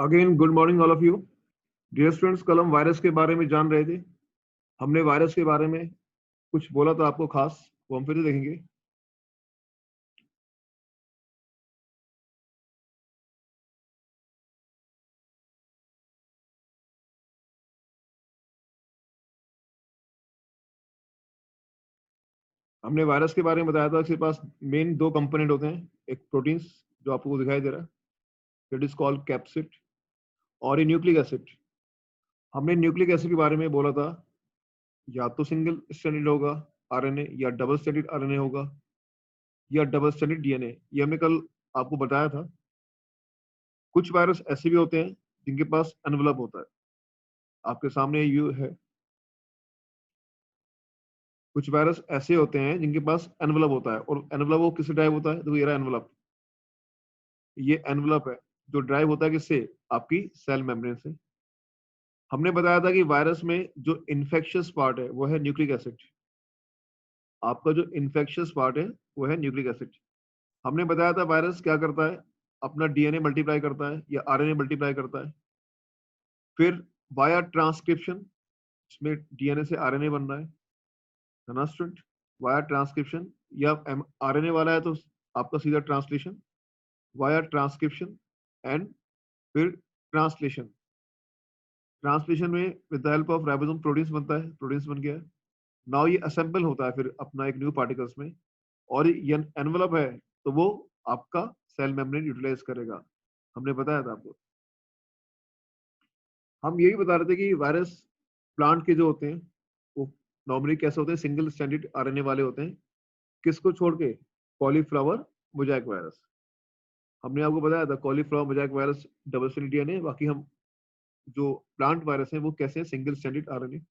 Again good morning all of you. Dear students, कल हम virus के बारे में जान रहे थे। हमने वायरस के बारे में कुछ बोला था आपको खास, वो हम फिर से देखेंगे। हमने वायरस के बारे में बताया था, इसके पास मेन दो कंपोनेंट होते हैं। एक प्रोटीन्स जो आपको दिखाई दे रहा है, इट इज कॉल्ड कैप्सिड, और ये न्यूक्लिक एसिड। हमने न्यूक्लिक एसिड के बारे में बोला था, या तो सिंगल स्ट्रैंडेड होगा आरएनए, या डबल स्ट्रैंडेड आरएनए होगा, या डबल स्ट्रैंडेड डीएनए। ये हमने कल आपको बताया था। कुछ वायरस ऐसे भी होते हैं जिनके पास एनवलप होता है। आपके सामने यू है। कुछ वायरस ऐसे होते हैं जिनके पास एनवलप होता है, और एनवलप वो किससे ड्राइव होता है? तो ये रहा एनवलप। ये एनवलप है जो ड्राइव होता है किससे? आपकी सेल मेम्ब्रेन से। हमने बताया था कि वायरस में जो इन्फेक्शियस पार्ट है वो है न्यूक्लिक एसिड। आपका जो इन्फेक्शियस पार्ट है वो है न्यूक्लिक एसिड। हमने बताया था वायरस क्या करता है, अपना डीएनए मल्टीप्लाई करता है या आरएनए मल्टीप्लाई करता है। फिर वाया ट्रांसक्रिप्शन, इसमें डीएनए से आरएनए बन रहा है ना स्टूडेंट? वाया ट्रांसक्रिप्शन, या आरएनए वाला है तो आपका सीधा ट्रांसलेशन, वाया ट्रांसक्रिप्शन एंड फिर ट्रांसलेशन। ट्रांसलेशन में with the help of ribosome proteins बनता है, प्रोटीन्स बन गया है। नाउ ये असेंबल होता है फिर अपना एक न्यू पार्टिकल्स में, और ये एनवलप है तो वो आपका सेल मेम्ब्रेन यूटिलाइज करेगा। हमने बताया था आपको। हम यही बता रहे थे कि वायरस प्लांट के जो होते हैं वो नॉर्मली कैसे होते हैं? सिंगल स्ट्रैंडेड आरएनए वाले होते हैं। किसको छोड़ के? Cauliflower mosaic virus. हमने आपको बताया था cauliflower mosaic virus double stranded DNA. बाकी हम जो प्लांट वायरस है वो कैसे है? Single stranded RNA.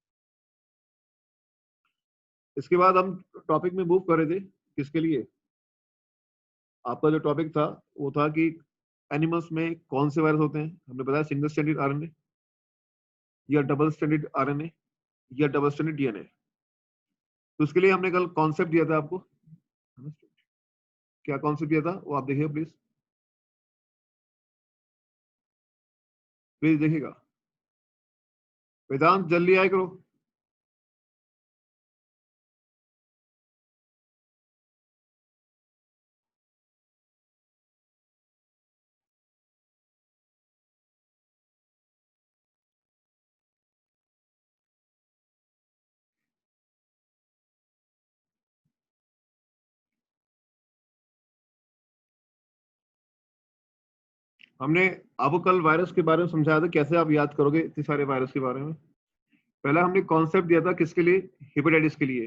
इसके बाद हम टॉपिक में मूव कर रहे थे। किसके लिए? आपका जो टॉपिक था वो था कि एनिमल्स में कौन से वायरस होते हैं। हमने बताया सिंगल स्ट्रैंडेड आरएनए, या डबल स्ट्रैंडेड आरएनए, या डबल स्ट्रैंडेड डीएनए। तो उसके लिए हमने कल कॉन्सेप्ट दिया था आपको। क्या कॉन्सेप्ट दिया था वो आप देखिए प्लीज, प्लीज देखिएगा। वेदांत जल्दी आए करो। हमने आपको कल वायरस के बारे में समझाया था, कैसे आप याद करोगे इतने सारे वायरस के बारे में। पहला हमने कॉन्सेप्ट दिया था किसके लिए? हेपेटाइटिस के लिए।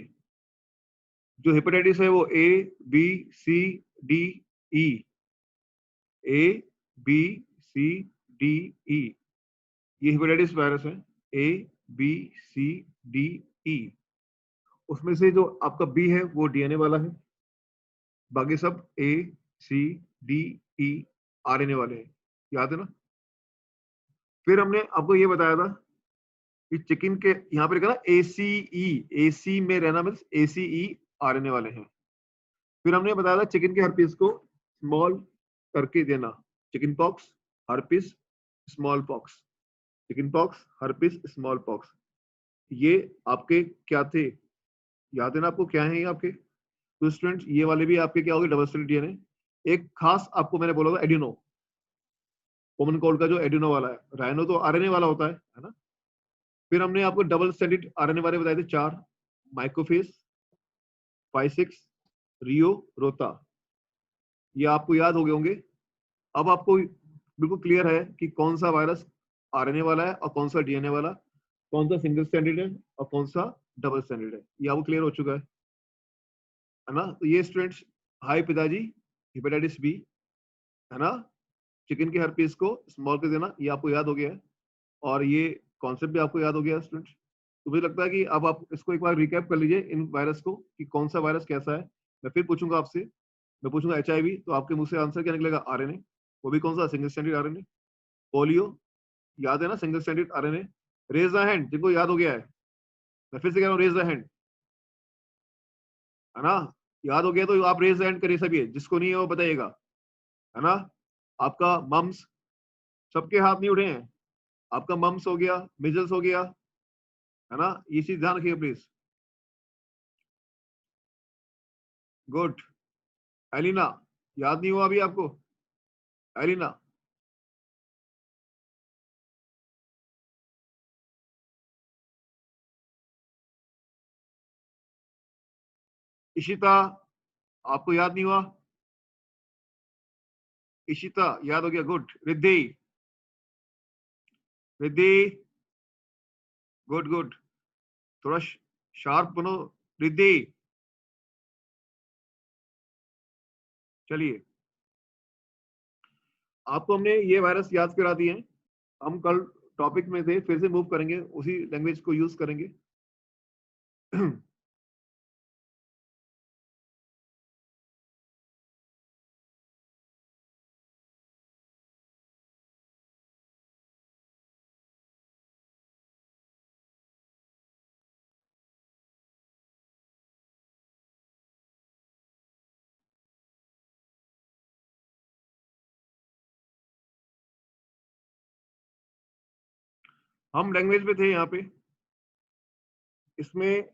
जो हेपेटाइटिस है वो ए, बी, सी, डी, ई। ए, बी, सी, डी, ई। ये हेपेटाइटिस वायरस है। ए, बी, सी, डी, ई। उसमें से जो आपका बी है वो डीएनए वाला है, बाकी सब ए, सी, डी, ई, आरएनए वाले हैं। याद है ना? फिर हमने आपको ये बताया था कि चिकन के यहाँ पर लिखा ना एसीई, एसी में रहना मीन्स एसीई आरएनए वाले हैं। फिर हमने बताया था चिकन के हर्पीस को स्मॉल करके देना। Chicken pox, herpes, small pox. Chicken pox, herpes, small pox, ये आपके क्या थे? याद है ना आपको? क्या है ये आपके? तो स्टूडेंट्स ये वाले भी आपके क्या हो गए? Double stranded DNA. एक खास आपको मैंने बोला था एडिनो, कॉमन कोल्ड का जो एडिनो वाला है। राइनो तो आरएनए वाला होता है ना? फिर हमने आपको डबल स्ट्रैंडेड आरएनए वाले बताए थे चार। माइक्रोफेस, पाइसिक्स, रियो, रोता। ये आपको याद हो गए होंगे। अब आपको बिल्कुल क्लियर है कि कौन सा वायरस आरएनए वाला है और कौन सा डीएनए वाला, कौन सा सिंगल स्ट्रैंडेड है और कौन सा डबल स्ट्रैंडेड है। ये आपको क्लियर हो चुका है ना? तो ये स्टूडेंट्स, हाय पिताजी, हेपेटाइटिस बी, है ना? चिकन के हर्पीस को स्मॉल कर देना, ये आपको याद हो गया है। और ये कॉन्सेप्ट भी आपको याद हो गया स्टूडेंट्स। तो मुझे लगता है कि अब आप इसको एक बार रिकैप कर लीजिए इन वायरस को, कि कौन सा वायरस कैसा है। मैं फिर पूछूंगा आपसे, मैं पूछूंगा एचआईवी, तो आपके मुंह से आंसर क्या निकलेगा? आरएनए। वो भी कौन सा? Single stranded RNA. पोलियो, याद है ना? Single stranded RNA. Raise the hand जिनको याद हो गया है। मैं फिर से कह रहा हूँ, रेज द हैंड, है ना? याद हो गया तो आप रेज द हैंड करिए सभी, जिसको नहीं है वो बताइएगा, है ना? आपका मम्स, सबके हाथ नहीं उठे हैं। आपका मम्स हो गया, मिजल्स हो गया, है ना, ये चीज ध्यान रखिए प्लीज। गुड। एलिना, याद नहीं हुआ अभी आपको? एलिना, इशिता, आपको याद नहीं हुआ? इशिता याद हो गया, good. Riddhi, Riddhi, good good, थोड़ा शार्प बनो। रिद्धि, चलिए, आपको हमने ये वायरस याद करा दिए हैं। हम कल टॉपिक में थे, फिर से मूव करेंगे, उसी लैंग्वेज को यूज करेंगे। हम लैंग्वेज में थे यहाँ पे। इसमें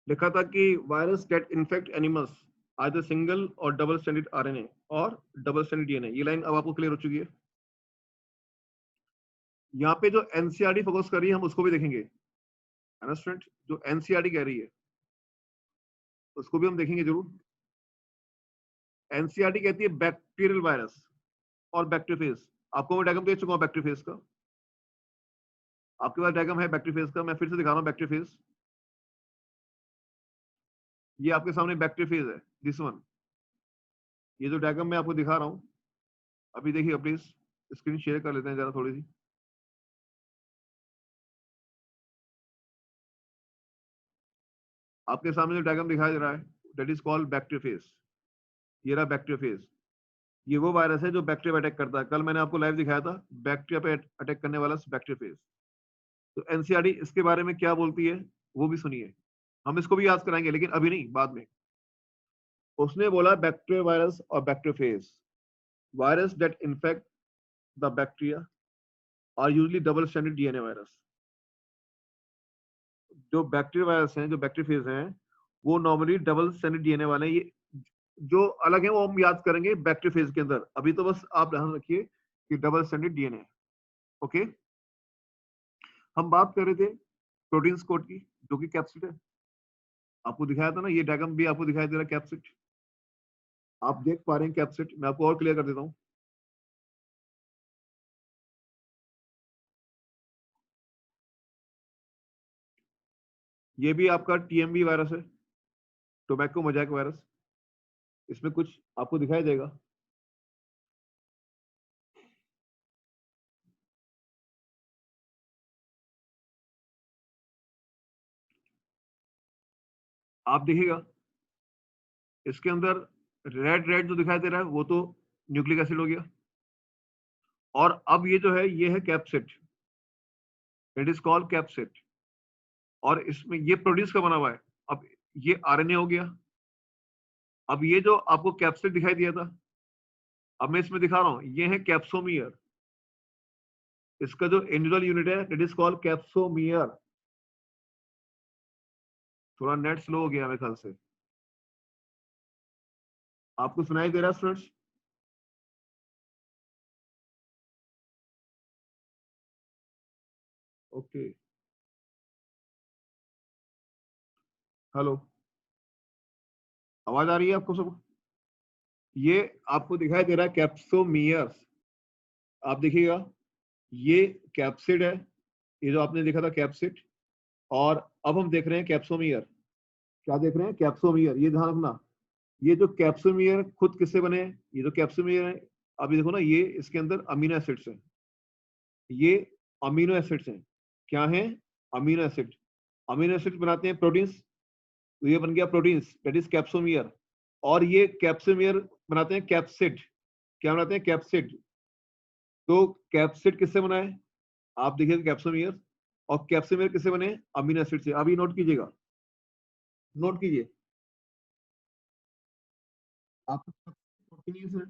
लिखा था कि virus get infect animals either single और डबल स्ट्रैंडेड आरएनए और डबल स्ट्रैंडेड डीएनए। ये लाइन अब आपको क्लियर हो चुकी है। यहाँ पे जो एनसीईआरटी फोकस कर रही है, हम उसको भी देखेंगे, है ना स्टूडेंट? जो एनसीईआरटी कह रही है उसको भी हम देखेंगे जरूर। एनसीईआरटी कहती है बैक्टीरियल वायरस और बैक्टीरियोफेज। आपको मैं डायग्राम दे चुका हूँ बैक्टीरियोफेज का। आपके पास डायग्राम है बैक्टीरियोफेज का, मैं फिर से दिखा रहा हूँ बैक्टीरियोफेज। ये आपके सामने बैक्टीरियोफेज है, दिस वन। ये जो डायग्राम मैं आपको दिखा रहा हूँ, अभी देखिए प्लीज, स्क्रीन शेयर कर लेते हैं जरा थोड़ी सी। आपके सामने जो डायग्राम दिखाई दे रहा है, दैट इज कॉल्ड बैक्टीरियोफेज। ये रहा बैक्टीरियोफेज। ये वो वायरस है जो बैक्टीरिया पे अटैक करता है। कल मैंने आपको लाइव दिखाया था बैक्टीरिया पे अटैक करने वाला बैक्टीरियोफेज। तो एनसीईआरटी इसके बारे में क्या बोलती है वो भी सुनिए। हम इसको भी याद कराएंगे, लेकिन अभी नहीं, बाद में। उसने बोला बैक्टीरिया वायरस और bacteriophage, virus that infect the bacteria are usually double stranded DNA virus. जो बैक्टीरिया वायरस हैं, जो बैक्टीरियोफेज हैं, वो नॉर्मली डबल स्ट्रैंडेड डीएनए वाले हैं। ये जो अलग है वो हम याद करेंगे बैक्टीरियोफेज के अंदर। अभी तो बस आप ध्यान रखिए कि डबल स्ट्रैंडेड डीएनए। ओके, हम बात कर रहे थे प्रोटीन कोड की, जो कि कैप्सिड है। आपको दिखाया था ना, ये डायग्राम भी आपको दिखाई दे रहा है कैप्सिड। आप देख पा रहे हैं कैप्सिड? मैं आपको और क्लियर कर देता हूँ। ये भी आपका टीएमवी वायरस है, टोबैको मोजैक वायरस। इसमें कुछ आपको दिखाई देगा। आप देखिएगा इसके अंदर रेड रेड जो दिखाई दे रहा है वो तो न्यूक्लिक एसिड हो गया। और अब ये जो है ये है capsid, it is called capsid. और इसमें ये प्रोड्यूस का बना हुआ है। अब ये आरएनए हो गया। अब ये जो आपको कैप्सिड दिखाई दिया था, अब मैं इसमें दिखा रहा हूँ, ये है कैप्सोमियर। इसका जो इंडिविजुअल यूनिट है इट इज कॉल्ड कैप्सोमियर। थोड़ा नेट स्लो हो गया मेरे ख्याल से। आपको सुनाई दे रहा है स्टूडेंट्स? ओके, हेलो, आवाज आ रही है आपको सब? ये आपको दिखाई दे रहा है कैप्सोमियर्स। आप देखिएगा, ये कैप्सिड है, ये जो आपने देखा था कैप्सिड। और अब हम देख रहे हैं कैप्सोमियर। क्या देख रहे हैं? कैप्सोमियर। ये ध्यान रखना, ये जो कैप्सोमियर खुद किससे बने हैं? ये जो कैप्सोमियर है, अभी देखो ना, ये इसके अंदर अमीनो एसिड्स हैं। ये अमीनो एसिड्स हैं। क्या हैं? Amino acid. अमीनो एसिड बनाते हैं प्रोटीन्स, तो ये बन गया प्रोटीन्स, दैट इज कैप्सोमियर। और ये कैप्सोमियर बनाते हैं कैप्सिड। क्या बनाते हैं? कैप्सिड। तो कैप्सिड किससे बना है? आप देखिए कैप्सोमियर। और कैप्सोमियर किससे बने हैं? अमीनो एसिड से। अभी नोट कीजिएगा, नोट कीजिए। आप प्रोटीन है,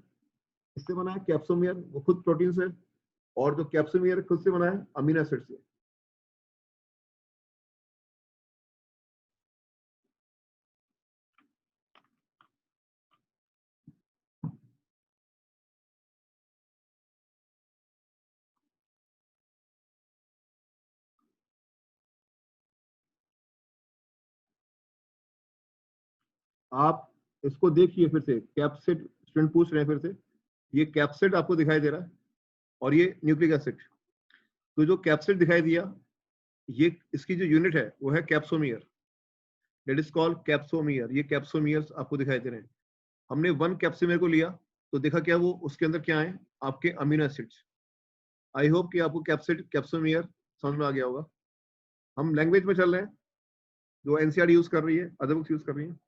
इससे बना है कैप्सोमियर, वो खुद प्रोटीन है। और जो कैप्सोमियर खुद से बना है अमीनो एसिड से। आप इसको देखिए फिर से, कैप्सिड स्टूडेंट पूछ रहे हैं फिर से, ये कैप्सिड आपको दिखाई दे रहा है और ये न्यूक्लिक एसिड। तो जो कैप्सिड दिखाई दिया, ये इसकी जो यूनिट है वो है capsomere, that is called capsomere. ये कैप्सोमियर्स आपको दिखाई दे रहे हैं। हमने 1 कैप्सोमियर को लिया तो देखा क्या, वो उसके अंदर क्या है, आपके अमीनो एसिड्स। आई होप कि आपको कैप्सिड कैप्सोमियर समझ में आ गया होगा। हम लैंग्वेज में चल रहे हैं जो एनसीईआरटी यूज कर रही है, अदर बुक्स यूज कर रही है।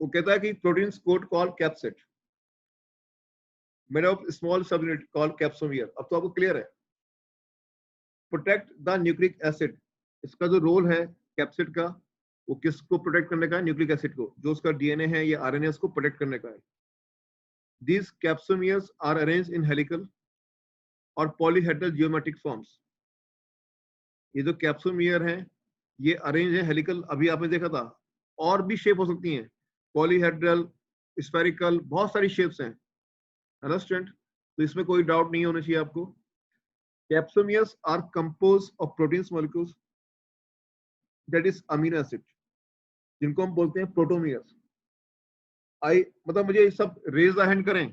वो कहता है कि proteins code call capsid made of small सब यूनिट कॉल कैप्सोमियर। अब तो आपको क्लियर है। प्रोटेक्ट द न्यूक्लिक एसिड, इसका जो रोल है कैप्सिड का, वो किसको प्रोटेक्ट करने का है, न्यूक्लिक एसिड को, जो उसका डीएनए है या आरएनए उसको प्रोटेक्ट करने का है। These capsomeres are arrange in helical और पॉलीहेड्रल जियोमेट्रिक फॉर्म्स। ये जो कैप्सोमियर हैं ये अरेंज है हेलिकल, अभी आपने देखा था, और भी शेप हो सकती हैं, पॉलीहेड्रल, स्फेरिकल, बहुत सारी शेप्स हैं, है ना स्टूडेंट। तो इसमें कोई डाउट नहीं होना चाहिए आपको। Capsomeres are compose of proteins molecules that is amino acid, जिनको हम बोलते हैं प्रोटोमियर्स। आई मतलब मुझे सब रेज द हैंड करें।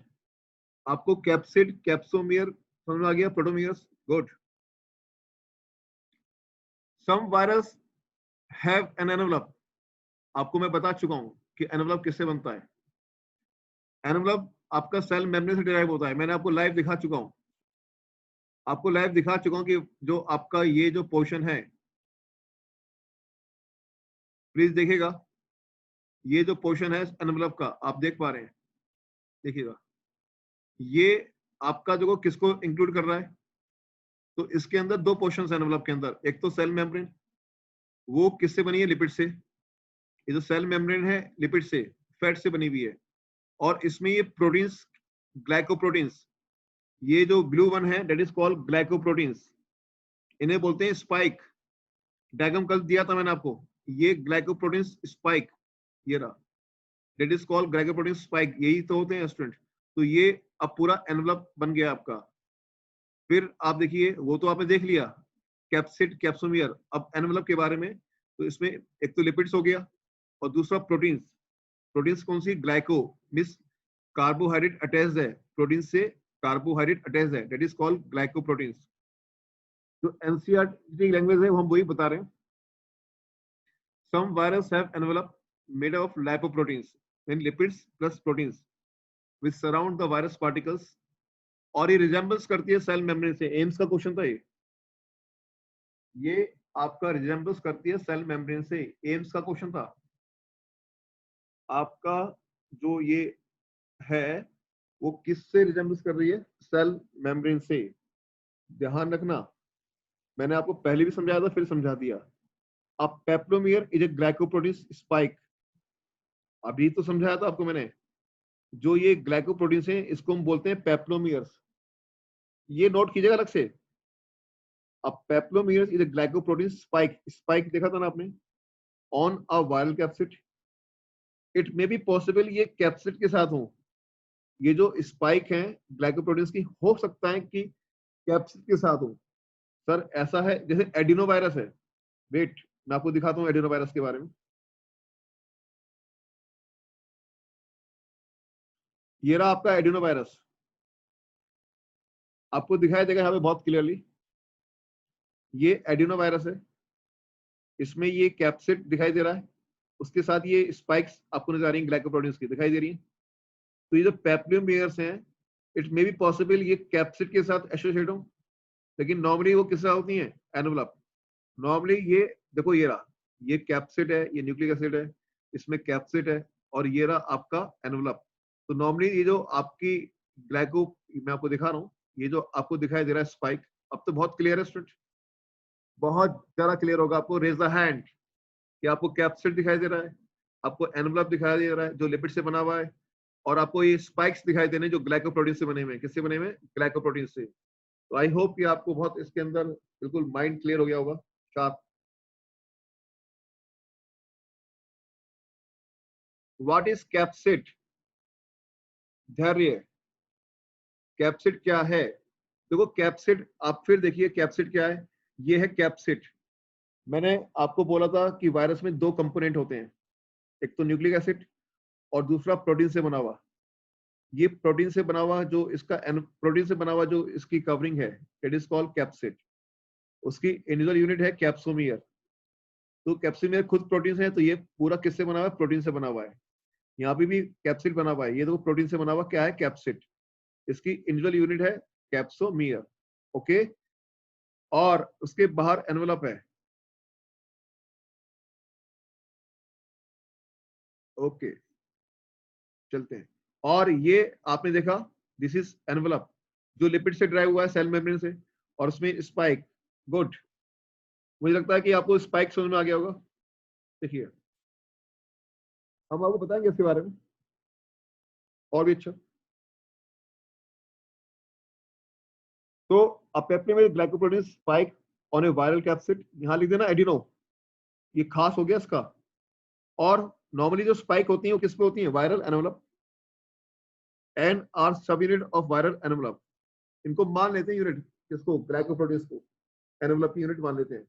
आपको कैप्सिड कैप्सोमियर समझ में आ गया, protomers, good. Some virus have an envelope, आपको मैं बता चुका हूं कि एनवलप किससे बनता है। एनवलप आपका सेल मेम्ब्रेन से डिराइव होता है, मैंने आपको लाइव दिखा चुका हूं, आपको लाइव दिखा चुका हूं कि जो आपका ये जो पोर्शन है, प्लीज देखिएगा, ये जो पोर्शन है एनवलप का आप देख पा रहे हैं, देखिएगा, ये आपका जो किसको इंक्लूड कर रहा है। तो इसके अंदर दो पोर्शन एनवलप के अंदर, एक तो सेल मेम्ब्रेन, वो किससे बनी है, लिपिड से। ये जो सेल मेम्ब्रेन है लिपिड से, फैट से बनी हुई है। और इसमें ये प्रोटीन्स, ग्लाइकोप्रोटीन्स, ये जो ब्लू वन है दैट इज कॉल्ड ग्लाइकोप्रोटीन्स, इन्हें बोलते हैं स्पाइक। डायग्राम कल दिया था मैंने आपको, ये ग्लाइकोप्रोटीन्स स्पाइक, ये रहा, that is called glycoprotein spike, यही तो होते हैं स्टूडेंट। तो ये अब पूरा एनवलप बन गया आपका। फिर आप देखिए, वो तो आपने देख लिया कैप्सिड कैप्सोमियर। अब एनवलप के बारे में, तो इसमें एक तो लिपिड्स हो गया और दूसरा प्रोटीन्स। प्रोटीन्स कौन सी, ग्लाइको मींस कार्बोहाइड्रेट अटैच्ड है, प्रोटीन से कार्बोहाइड्रेट अटैच्ड है, दैट इज कॉल्ड ग्लाइकोप्रोटीन्स। जो एनसीईआरटी लैंग्वेज है वो हम वही बता रहे हैं। Some virus have envelope made of lipoproteins mean lipids plus proteins which surround the virus particles, और ये रिजेंबल्स करती है सेल मेम्ब्रेन से। एम्स का क्वेश्चन था ये आपका रिजेंबल्स करती है सेल मेम्ब्रेन से, एम्स का क्वेश्चन था आपका। जो ये है वो किससे रिजेंबल्स कर रही है, सेल मेम्ब्रेन से। ध्यान रखना, मैंने आपको पहले भी समझाया था, फिर समझा दिया। अब पेप्लोमियर इज ए ग्लाइकोप्रोटीन स्पाइक, अभी तो समझाया था आपको मैंने। जो ये ग्लाइकोप्रोटीन है इसको हम बोलते हैं पेप्लोमियर्स, ये नोट कीजिएगा अलग से। अब peplomers is a glycoprotein spike, spike देखा था ना आपने, on a viral capsid. It may be possible ये कैप्सिड के साथ हो, ये जो स्पाइक हैं ग्लाइकोप्रोटीन्स की, हो सकता है कि कैप्सिड के साथ हो। सर ऐसा है जैसे एडिनो वायरस है, वेट मैं आपको दिखाता हूँ एडिनो वायरस के बारे में। ये रहा आपका एडिनो वायरस, आपको दिखाई देगा यहाँ पे बहुत क्लियरली, ये एडिनो वायरस है, इसमें ये कैप्सिड दिखाई दे रहा है, उसके साथ ये स्पाइक्स आपको नजर आ रही है ग्लाइकोप्रोटीन्स की, दिखाई दे रही है। तो ये जो पेप्लोमियर्स हैं, इट मे बी पॉसिबल ये कैप्सिड के साथ एसोसिएट हो, लेकिन नॉर्मली वो किस साथ होती है, एनवलप। नॉर्मली ये देखो, ये रहा, ये कैप्सिड है, ये न्यूक्लिक एसिड है, इसमें कैप्सिड है, और ये रहा आपका एनवलप। तो नॉर्मली ये जो आपकी ग्लाइको, मैं आपको दिखा रहा हूँ, ये जो आपको दिखाई दे रहा है स्पाइक, अब तो बहुत क्लियर है स्टूडेंट, बहुत ज्यादा क्लियर होगा आपको। रेज द हैंड कि आपको कैप्सिड दिखाई दे रहा है, आपको एनवलप दिखाई दे रहा है जो लिपिड से बना हुआ है, और आपको ये स्पाइक्स दिखाई देने जो ग्लाइकोप्रोटीन से बने हुए हैं। किससे बने हुए हैं? ग्लाइकोप्रोटीन से। तो आई होप कि आपको बहुत इसके अंदर बिल्कुल माइंड क्लियर हो गया होगा, शार्प। What is capsid? धैर्य। कैप्सिड क्या है? देखो कैप्सिड, आप फिर देखिए कैप्सिड क्या है। ये है कैप्सिड। मैंने आपको बोला था कि वायरस में दो कंपोनेंट होते हैं, एक तो न्यूक्लिक एसिड और दूसरा प्रोटीन से बना हुआ। ये प्रोटीन से बना हुआ जो इसका प्रोटीन से बना हुआ जो इसकी कवरिंग है, इट इज कॉल्ड कैप्सिड। उसकी इंडिविजुअल यूनिट है कैप्सोमियर। तो कैप्सोमियर खुद प्रोटीन है, तो ये पूरा किससे बना हुआ है? प्रोटीन से बना हुआ है। यहाँ पे भी कैप्सिड बना हुआ है, ये देखो प्रोटीन से बना हुआ क्या है? कैप्सिड। इसकी इंडिविजुअल यूनिट है कैप्सोमियर। ओके, और उसके बाहर एनवेलप है। ओके, चलते हैं। और ये आपने देखा, दिस इज एनवेलप जो लिपिड से ड्राइव हुआ है सेल मेम्ब्रेन से, और उसमें स्पाइक। गुड, मुझे लगता है कि आपको स्पाइक समझ में आ गया होगा। देखिए हम आपको बताएंगे इसके बारे में और भी अच्छा। तो अपेप्टिन में glycoprotein spike on A viral capsid, यहां लिख देना एडिनो, ये खास हो गया इसका। और नॉर्मली जो स्पाइक होती है वो किस पे होती है? Viral envelope, and are sub unit of viral envelope. इनको मान लेते हैं यूनिट, किसको? ग्लाइकोप्रोटीन को एनवेलप की यूनिट मान लेते हैं।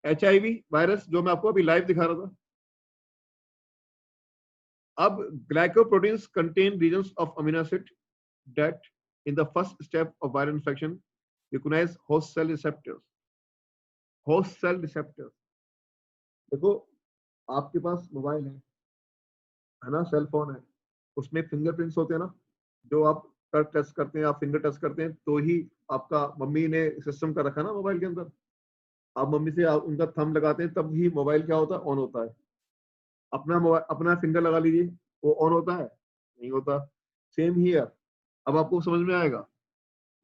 HIV वायरस जो मैं आपको अभी लाइव दिखा रहा था। अब glycoproteins contain regions of amino acid that in the first step of viral infection recognize host cell receptors। host cell receptors, देखो आपके पास मोबाइल है ना, सेल फोन है, उसमें फिंगरप्रिंट्स होते हैं ना, जो आप टच करते हैं, आप फिंगर टच करते हैं तो ही आपका, मम्मी ने सिस्टम का रखा ना मोबाइल के अंदर, आप मम्मी से आप उनका थंब लगाते हैं तब ही मोबाइल क्या होता है? ऑन होता है। अपना मोबाइल, अपना फिंगर लगा लीजिए, वो ऑन होता है? नहीं होता। Same here. अब आपको समझ में आएगा,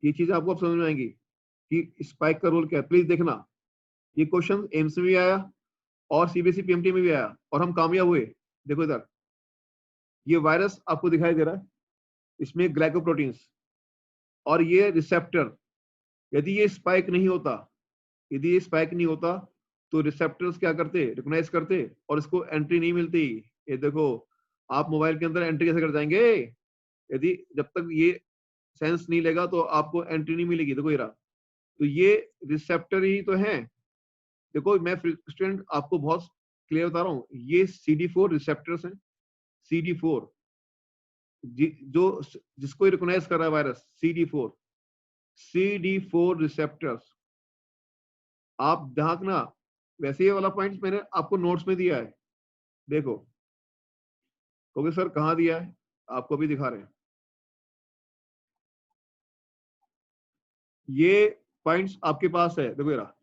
ये चीजें आपको अब समझ में आएंगी कि स्पाइक का रोल क्या है। प्लीज देखना, ये क्वेश्चन एम्स में भी आया और सीबीएसई पीएमटी में भी आया और हम कामयाब हुए। देखो इधर, ये वायरस आपको दिखाई दे रहा है, इसमें ग्लाइकोप्रोटीन्स और ये रिसेप्टर। यदि ये स्पाइक नहीं होता, यदि ये स्पाइक नहीं होता तो रिसेप्टर्स क्या करते? रिकॉग्नाइज करते और इसको एंट्री नहीं मिलती। ये देखो, आप मोबाइल के अंदर एंट्री कैसे कर जाएंगे? यदि जब तक ये सेंस नहीं लेगा तो आपको एंट्री नहीं मिलेगी। देखो ये रहा, तो ये रिसेप्टर ही तो है। देखो मैं स्टूडेंट आपको बहुत क्लियर बता रहा हूँ, ये CD4 रिसेप्टर्स हैं। CD4 जो जिसको रिकॉग्नाइज कर रहा है वायरस, CD4 रिसेप्टर्स। आप देखना, वैसे ये वाला पॉइंट मैंने आपको नोट्स में दिया है, देखो। ओके सर, कहाँ दिया है? आपको भी दिखा रहे हैं ये पॉइंट्स आपके पास है। देखो ये रहा,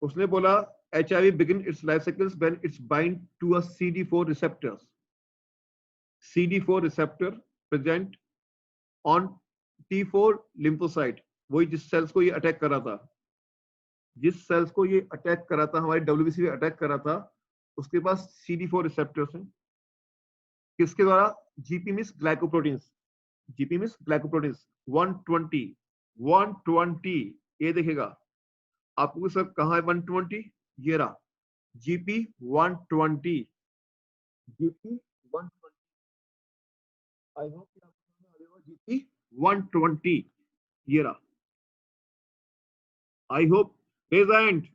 उसने बोला HIV begin its life cycles when it's bind to a CD4 receptors। CD4 receptor present on T4 lymphocyte, वही जिस सेल्स को ये अटैक कर रहा था, जिस सेल्स को ये अटैक करा था, हमारी WBC पे अटैक करा था, उसके पास CD4 रिसेप्टर्स हैं। किसके द्वारा? GP means glycoproteins. GP means glycoproteins 120, 120। ये देखेगा आपको सर, कहाँ है 120? ये रहा, GP 120, GP 120। आई होप कि आपको समझ में आ जाएगा, GP 120 ये रहा। I hope, raise hand,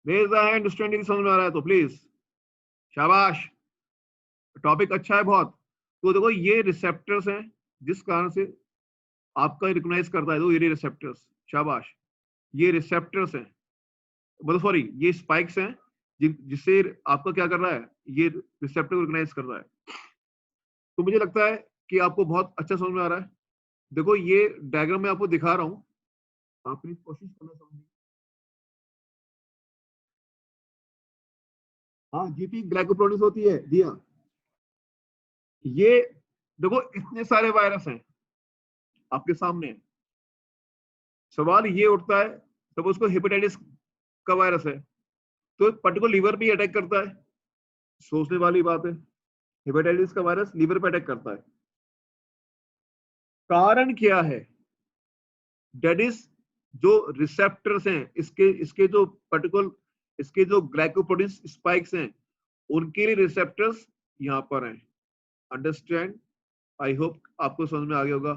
raise hand student, यदि समझ में आ रहा है तो प्लीज, शाबाश, टॉपिक अच्छा है बहुत। तो देखो ये रिसेप्टर्स हैं जिस कारण से आपका रिकॉग्नाइज करता है, तो ये रिसेप्टर्स, शाबाश, ये रिसेप्टर्स हैं, मतलब सॉरी ये स्पाइक्स हैं जिससे आपका क्या कर रहा है? ये रिसेप्टर रिकॉग्नाइज कर रहा है। तो मुझे लगता है कि आपको बहुत अच्छा समझ में आ रहा है। देखो ये डायग्राम मैं आपको दिखा रहा हूँ, आप प्लीज कोशिश करना समझिए। हाँ, GP ग्लाइकोप्रोटीन्स होती है दिया। ये देखो इतने सारे वायरस हैं आपके सामने, सवाल ये उठता है, तब उसको हेपेटाइटिस का वायरस है तो पर्टिकुलर लीवर भी अटैक करता है, सोचने वाली बात है। हेपेटाइटिस का वायरस लीवर पे अटैक करता है। कारण क्या है? डेट इज जो रिसेप्टर्स हैं, इसके जो पर्टिकुलर, इसके जो ग्लाइकोप्रोटीन स्पाइक्स हैं, उनके लिए रिसेप्टर्स यहां पर हैं। अंडरस्टैंड? आई होप आपको समझ में आ गया होगा।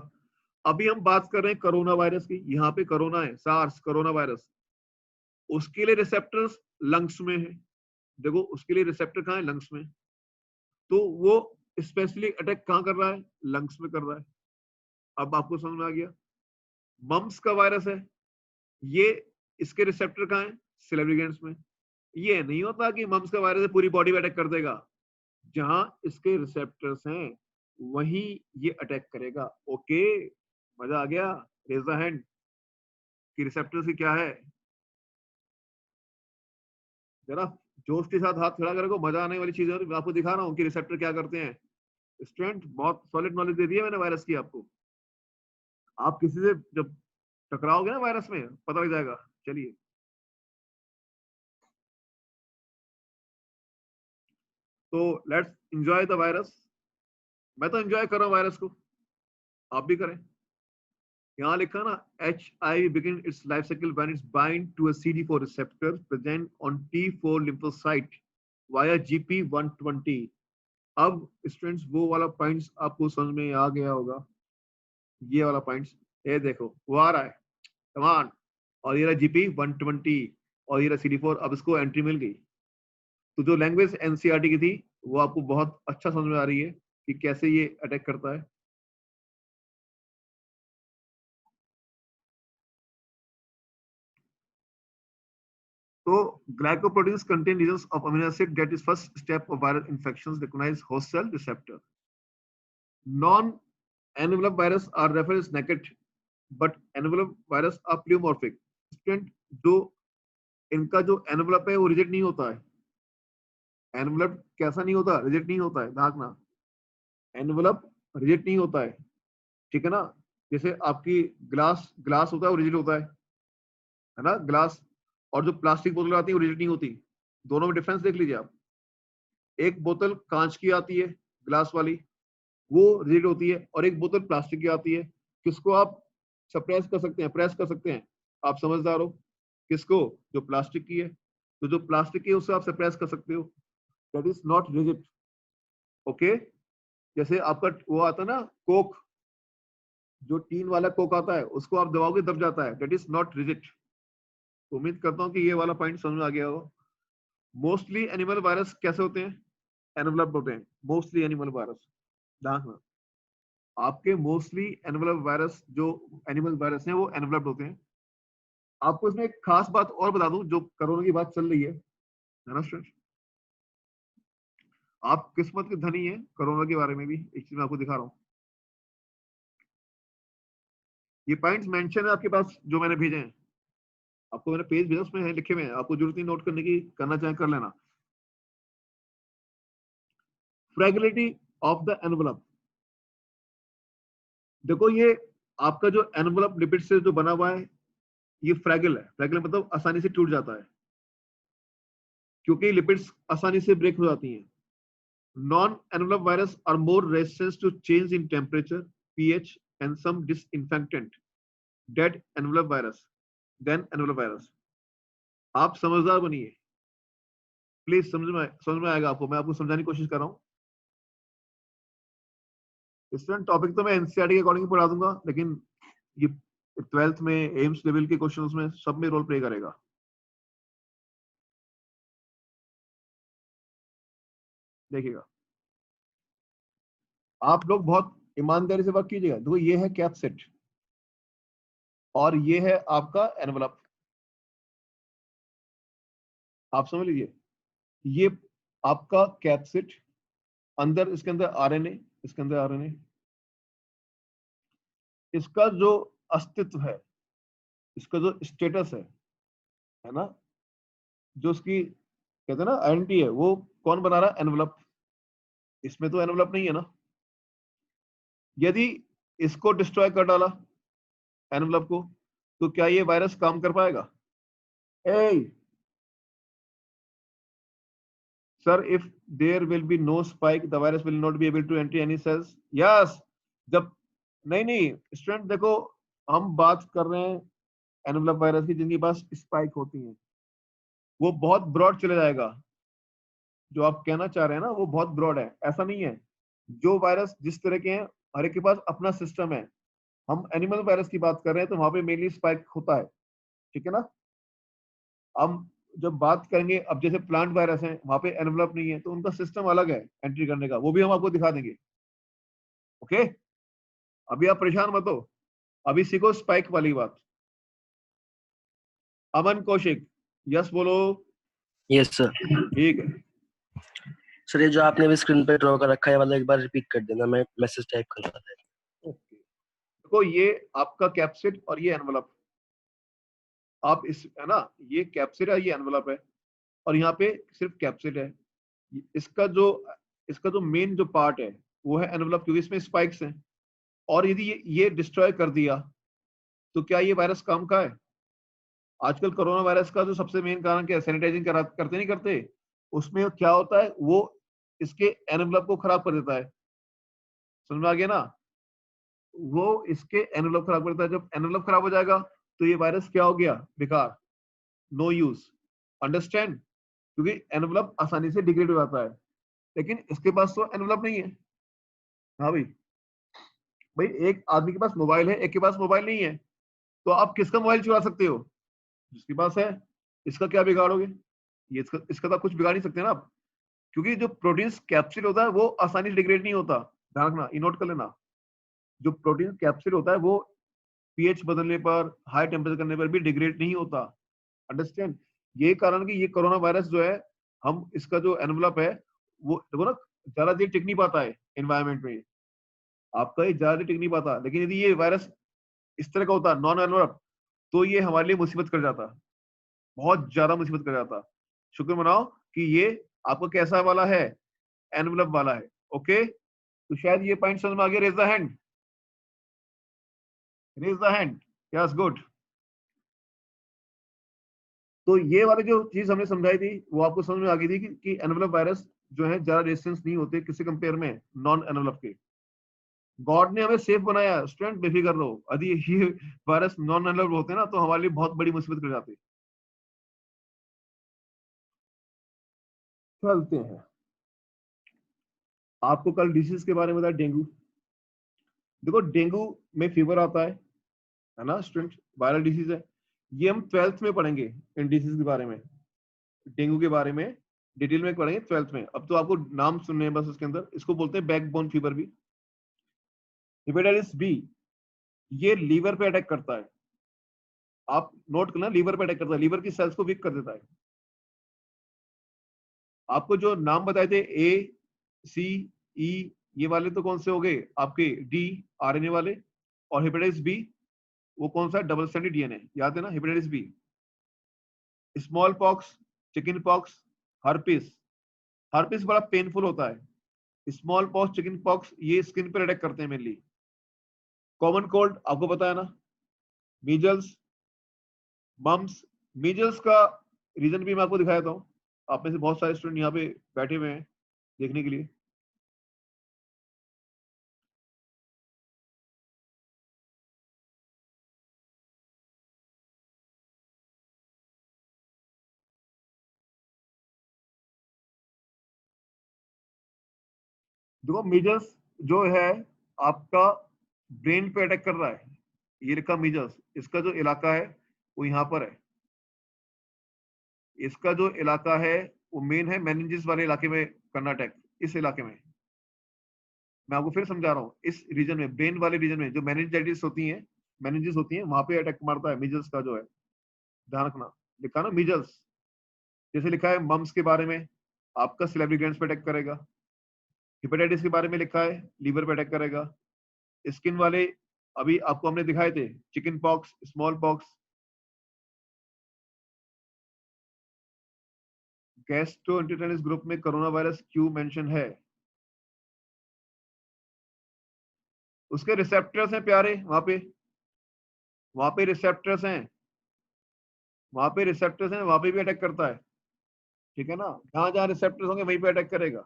अभी हम बात कर रहे हैं कोरोना वायरस की। यहाँ पे कोरोना है, सार्स कोरोना वायरस, उसके लिए रिसेप्टर्स लंग्स में है। देखो उसके लिए रिसेप्टर कहाँ है? लंग्स में। तो वो स्पेशली अटैक कहाँ कर रहा है? लंग्स में कर रहा है। अब आपको समझ में आ गया। मम्स का वायरस है, ये इसके रिसेप्टर कहाँ है? सिलेब्री ग्लैंड्स में। ये नहीं होता कि मम्स का वायरस पूरी बॉडी पे अटैक कर देगा। जहां इसके रिसेप्टर्स हैं वहीं ये अटैक करेगा। ओके, मजा आ गया? रेज द हैंड कि रिसेप्टर्स की क्या है। जरा जोश के साथ हाथ खड़ा करेगा, मजा आने वाली चीज है। मैं आपको दिखा रहा हूँ कि रिसेप्टर क्या करते हैं। स्टूडेंट, बहुत सॉलिड नॉलेज दे दी है मैंने वायरस की आपको। आप किसी से जब टकराओगे ना वायरस में, पता लग जाएगा। चलिए, तो लेट्स एंजॉय द वायरस। मैं तो एंजॉय कर रहा हूँ वायरस को, आप भी करें। यहाँ लिखा ना, HIV begin its life cycle when it's bind to a CD4 receptor present on T4 lymphocyte via GP120। अब स्टूडेंट्स वो वाला पॉइंट्स आपको समझ में आ गया होगा। ये वाला पॉइंट्स, ये देखो वो आ रहा है, कमान। और ये रहा GP120 और ये रहा CD4। अब इसको एंट्री मिल गई। तो जो लैंग्वेज NCERT की थी वो आपको बहुत अच्छा समझ में आ रही है कि कैसे ये अटैक करता है। तो glycoproteins contain regions of amino acid that is first step of viral infections recognize host cell receptor. Non-enveloped virus are referred as naked, but enveloped virus are pleomorphic. Student, जो इनका जो एनवलप है वो reject नहीं होता है। Envelope कैसा नहीं होता? रिजेक्ट नहीं होता है। भागना, एनवलप रिजेक्ट नहीं होता है, ठीक है ना। जैसे आपकी ग्लास ग्लास होता है वो रिजेक्ट होता है ना, ग्लास। और जो प्लास्टिक बोतल आती है वो रिजेक्ट नहीं होती। दोनों में डिफरेंस देख लीजिए आप। एक बोतल कांच की आती है, ग्लास वाली, वो रिजिड होती है, और एक बोतल प्लास्टिक की आती है। किसको आप सप्रेस कर सकते हैं, प्रेस कर सकते हैं? आप समझदार हो। किसको? जो प्लास्टिक की है। तो जो प्लास्टिक की है उससे आप सप्रेस कर सकते हो। That is not rigid. Okay, जैसे आपका वो आता है ना कोक, जो टीन वाला कोक आता है, उसको आप दबाओगे दब जाता है। That is not rigid. उम्मीद करता हूँ कि ये वाला पॉइंट समझ में आ गया हो। मोस्टली एनिमल वायरस कैसे होते हैं? एनवलप्ड होते हैं। मोस्टली एनिमल वायरस, ध्यान रखना। आपके मोस्टली एनवलप वायरस, जो एनिमल वायरस हैं, वो एनवलप्ड होते हैं। आपको इसमें एक खास बात और बता दूं, जो कोरोना की बात चल रही है ना स्टूडेंट, आप किस्मत के धनी हैं। कोरोना के बारे में भी एक चीज मैं आपको दिखा रहा हूँ। ये पॉइंट्स मेंशन है आपके पास जो मैंने भेजे हैं। आपको मैंने पेज भेजा, उसमें है, लिखे हुए हैं। आपको जरूरत नहीं नोट करने की, करना चाहे कर लेना। फ्रेगिलिटी ऑफ द एनवलप। देखो ये आपका जो एनवलप लिपिड से जो बना हुआ है, ये फ्रैगिल है। फ्रैगिल मतलब आसानी से टूट जाता है, क्योंकि लिपिड्स आसानी से ब्रेक हो जाती हैं। Non-enveloped virus are more resistant to change in temperature, pH, and some disinfectant dead envelope virus than envelope virus. आप समझदार बनिए प्लीज, समझ में आएगा आपको। मैं आपको समझाने की कोशिश कर रहा हूँ। स्टूडेंट, टॉपिक तो मैं एनसीईआरटी के अकॉर्डिंग पढ़ा दूंगा, लेकिन ये 12th में एम्स लेवल के क्वेश्चंस में सब में रोल प्ले करेगा। देखिएगा, आप लोग बहुत ईमानदारी से वर्क कीजिएगा। देखो ये है कैप्सिड और ये है आपका एनवलप। आप समझ लीजिए, ये आपका कैप्सिड, अंदर इसके अंदर आरएनए, इसके अंदर आरएनए। इसका जो अस्तित्व है, इसका जो स्टेटस है ना, जो उसकी कहते हैं ना आइडेंटिटी है, वो कौन बना रहा है? एनवलप। इसमें तो एनवलप नहीं है ना। यदि इसको डिस्ट्रॉय कर डाला, एनवलप को, तो क्या ये वायरस काम कर पाएगा? ए sir if there will be no spike the virus will not be able to enter any cells. Yes, जब नहीं स्टूडेंट देखो, हम बात कर रहे हैं एनवेलप वायरस की जिनके पास स्पाइक होती है, वो बहुत ब्रॉड चले जाएगा। जो आप कहना चाह रहे हैं ना वो बहुत ब्रॉड है, ऐसा नहीं है। जो वायरस जिस तरह के हैं, हर एक के पास अपना सिस्टम है। हम एनिमल वायरस की बात कर रहे हैं तो वहां पे मेनली स्पाइक होता है, ठीक है ना। हम जब बात करेंगे, अब जैसे प्लांट वायरस है वहां पे एनवेलप नहीं है तो उनका सिस्टम अलग है एंट्री करने का, वो भी हम आपको दिखा देंगे। ओके, अभी आप परेशान मत हो, अभी सीखो स्पाइक वाली बात। अमन कौशिक, यस बोलो। Yes sir. ठीक है, सर ये जो आपने अभी स्क्रीन पे ड्रॉ कर रखा है वाला एक बार रिपीट कर देना, मैं मैसेज टाइप कर रहा था। ओके। देखो ये आपका कैप्सिड और ये एनवेलप, आप इस है ना, ये कैप्सिड है ये एनवेलप है, और यहाँ पे सिर्फ कैप्सिड है। इसका जो मेन जो पार्ट है वो है एनवेलप, क्योंकि इसमें स्पाइक्स हैं। और यदि ये डिस्ट्रॉय कर दिया तो क्या ये वायरस काम का है? आजकल कोरोना वायरस का जो सबसे मेन कारण क्या है, सैनिटाइजिंग करते नहीं करते, उसमें क्या होता है वो इसके एनवेलप को खराब कर देता है। समझ में आ गया ना, वो इसके एनवेलप खराब कर देता है। जब एनवेलप खराब हो जाएगा तो ये वायरस क्या हो गया, बेकार, नो यूज। अंडरस्टैंड, क्योंकि एनवेलप आसानी से डिग्रेड हो जाता है, लेकिन इसके पास तो एनवेलप नहीं है। हाँ भाई, भाई एक आदमी के पास मोबाइल है, एक के पास मोबाइल नहीं है, तो आप किसका मोबाइल चुरा सकते हो? जिसके पास है। इसका क्या बिगाड़ोगे? ये इसका तो आप कुछ बिगाड़ नहीं सकते ना आप, क्योंकि जो प्रोटीन कैप्सिड होता है वो आसानी से डिग्रेड नहीं होता। ध्यान रखना, ये नोट कर लेना, जो प्रोटीन कैप्सिड होता है वो पीएच बदलने पर, हाई टेम्परेचर करने पर भी डिग्रेड नहीं होता। अंडरस्टैंड, ये कारण कि ये कोरोना वायरस जो है, हम इसका जो एनवलप है वो देखो ना, ज्यादा देर टिक नहीं पाता है एनवायरमेंट में, आपका ये ज्यादा देर टिक नहीं पाता। लेकिन यदि ये वायरस इस तरह का होता नॉन एनवलप, तो ये हमारे लिए मुसीबत कर जाता, बहुत ज्यादा मुसीबत कर जाता। शुक्र मनाओ कि ये आपका कैसा वाला है, एनवलप वाला है। ओके, तो शायद ये पॉइंट समझ में आ गया। Raise the hand, raise the hand. Yes, good. तो ये वाली जो चीज हमने समझाई थी वो आपको समझ में आ गई थी कि एनवेलप वायरस जो है ज्यादा रेजिस्टेंस नहीं होते किसी कंपेयर में नॉन एनवेलप के। गॉड ने हमें सेफ बनाया, स्टूडेंट बेफिक्र रहो। यदि ये वायरस नॉन एनवेलप होते ना तो हमारे लिए बहुत बड़ी मुसीबत कर जाती। चलते हैं, आपको कल डिसीज के बारे में बताया, डेंगू। देखो डेंगू में फीवर आता है ना स्टूडेंट, वायरल डिसीज है। ये हम 12th में पढ़ेंगे इन डिसीज के बारे में, डेंगू के बारे में डिटेल में पढ़ेंगे 12th में। अब तो आपको नाम सुनने हैं बस, उसके अंदर इसको बोलते हैं बैकबोन फीवर भी। हेपेटाइटिस बी, ये लीवर पे अटैक करता है। आप नोट करना, लीवर पे अटैक करता है, लीवर की सेल्स को वीक कर देता है। आपको जो नाम बताए थे ए, सी, ई, ये वाले तो कौन से हो गए आपके, डी, आरएनए वाले। और हेपेटाइटिस बी वो कौन सा, डबल स्टैंडर्ड डीएनए, याद है ना hepatitis B. Small pox, chicken pox, herpes. Herpes बड़ा पेनफुल होता है। स्मॉल पॉक्स, चिकन पॉक्स ये स्किन पर अटैक करते हैं मेनली। कॉमन कोल्ड आपको पता है ना, मीजल्स, मम्स। मीजल्स का रीजन भी मैं आपको दिखाया था, आप में से बहुत सारे स्टूडेंट यहाँ पे बैठे हुए हैं देखने के लिए। देखो मीजल्स जो है आपका ब्रेन पे अटैक कर रहा है, ये लिखा मीजल्स। इसका जो इलाका है वो यहाँ पर है। इसका जो इलाका है वो मेन है मेनिंजिस वाले इलाके में करना अटैक, इस इलाके में। मैं आपको फिर समझा रहा हूँ, इस रीजन में, ब्रेन वाले रीजन में जो मेनिंजाइटिस होती है, मेनिंजिस होती है, वहां पे अटैक मारता है मीजल्स का जो है। ध्यान रखना, लिखा ना मीजल्स। जैसे लिखा है मम्स के बारे में, आपका सिलेब्री ग्लैंड्स पे अटैक करेगा। हेपेटाइटिस के बारे में लिखा है लीवर पे अटैक करेगा। स्किन वाले अभी आपको हमने दिखाए थे, chicken pox, small pox. Gastroenteritis group में कोरोना वायरस क्यों मेंशन है? उसके रिसेप्टर्स हैं प्यारे, वहां पे रिसेप्टर्स हैं, वहां पे रिसेप्टर्स हैं, वहां पे भी अटैक करता है। ठीक है ना, जहां जहां रिसेप्टर्स होंगे वहीं पे अटैक करेगा।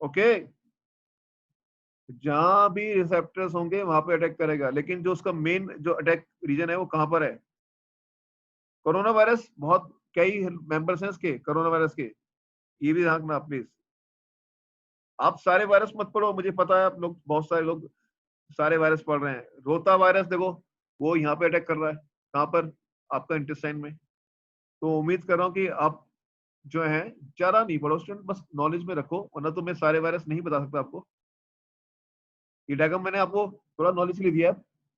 ओके, जहां भी रिसेप्टर्स होंगे वहां पे अटैक करेगा, लेकिन जो उसका मेन जो अटैक रीजन है वो कहां पर है? कोरोना वायरस, बहुत कई मेंबर्स हैं इसके कोरोना वायरस के, ये भी ध्यान रखना प्लीज। आप सारे वायरस मत पढ़ो, मुझे पता है आप लोग, बहुत सारे लोग सारे वायरस पढ़ रहे हैं। रोता वायरस देखो, वो यहाँ पे अटैक कर रहा है, कहां पर? आपका इंटेस्टाइन में। तो उम्मीद कर रहा हूँ कि आप जो है ज्यादा नहीं पढ़ो स्टूडेंट, बस नॉलेज में रखो, वरना तो मैं सारे वायरस नहीं बता सकता आपको। ये डायग्राम मैंने आपको थोड़ा नॉलेज के लिए दिया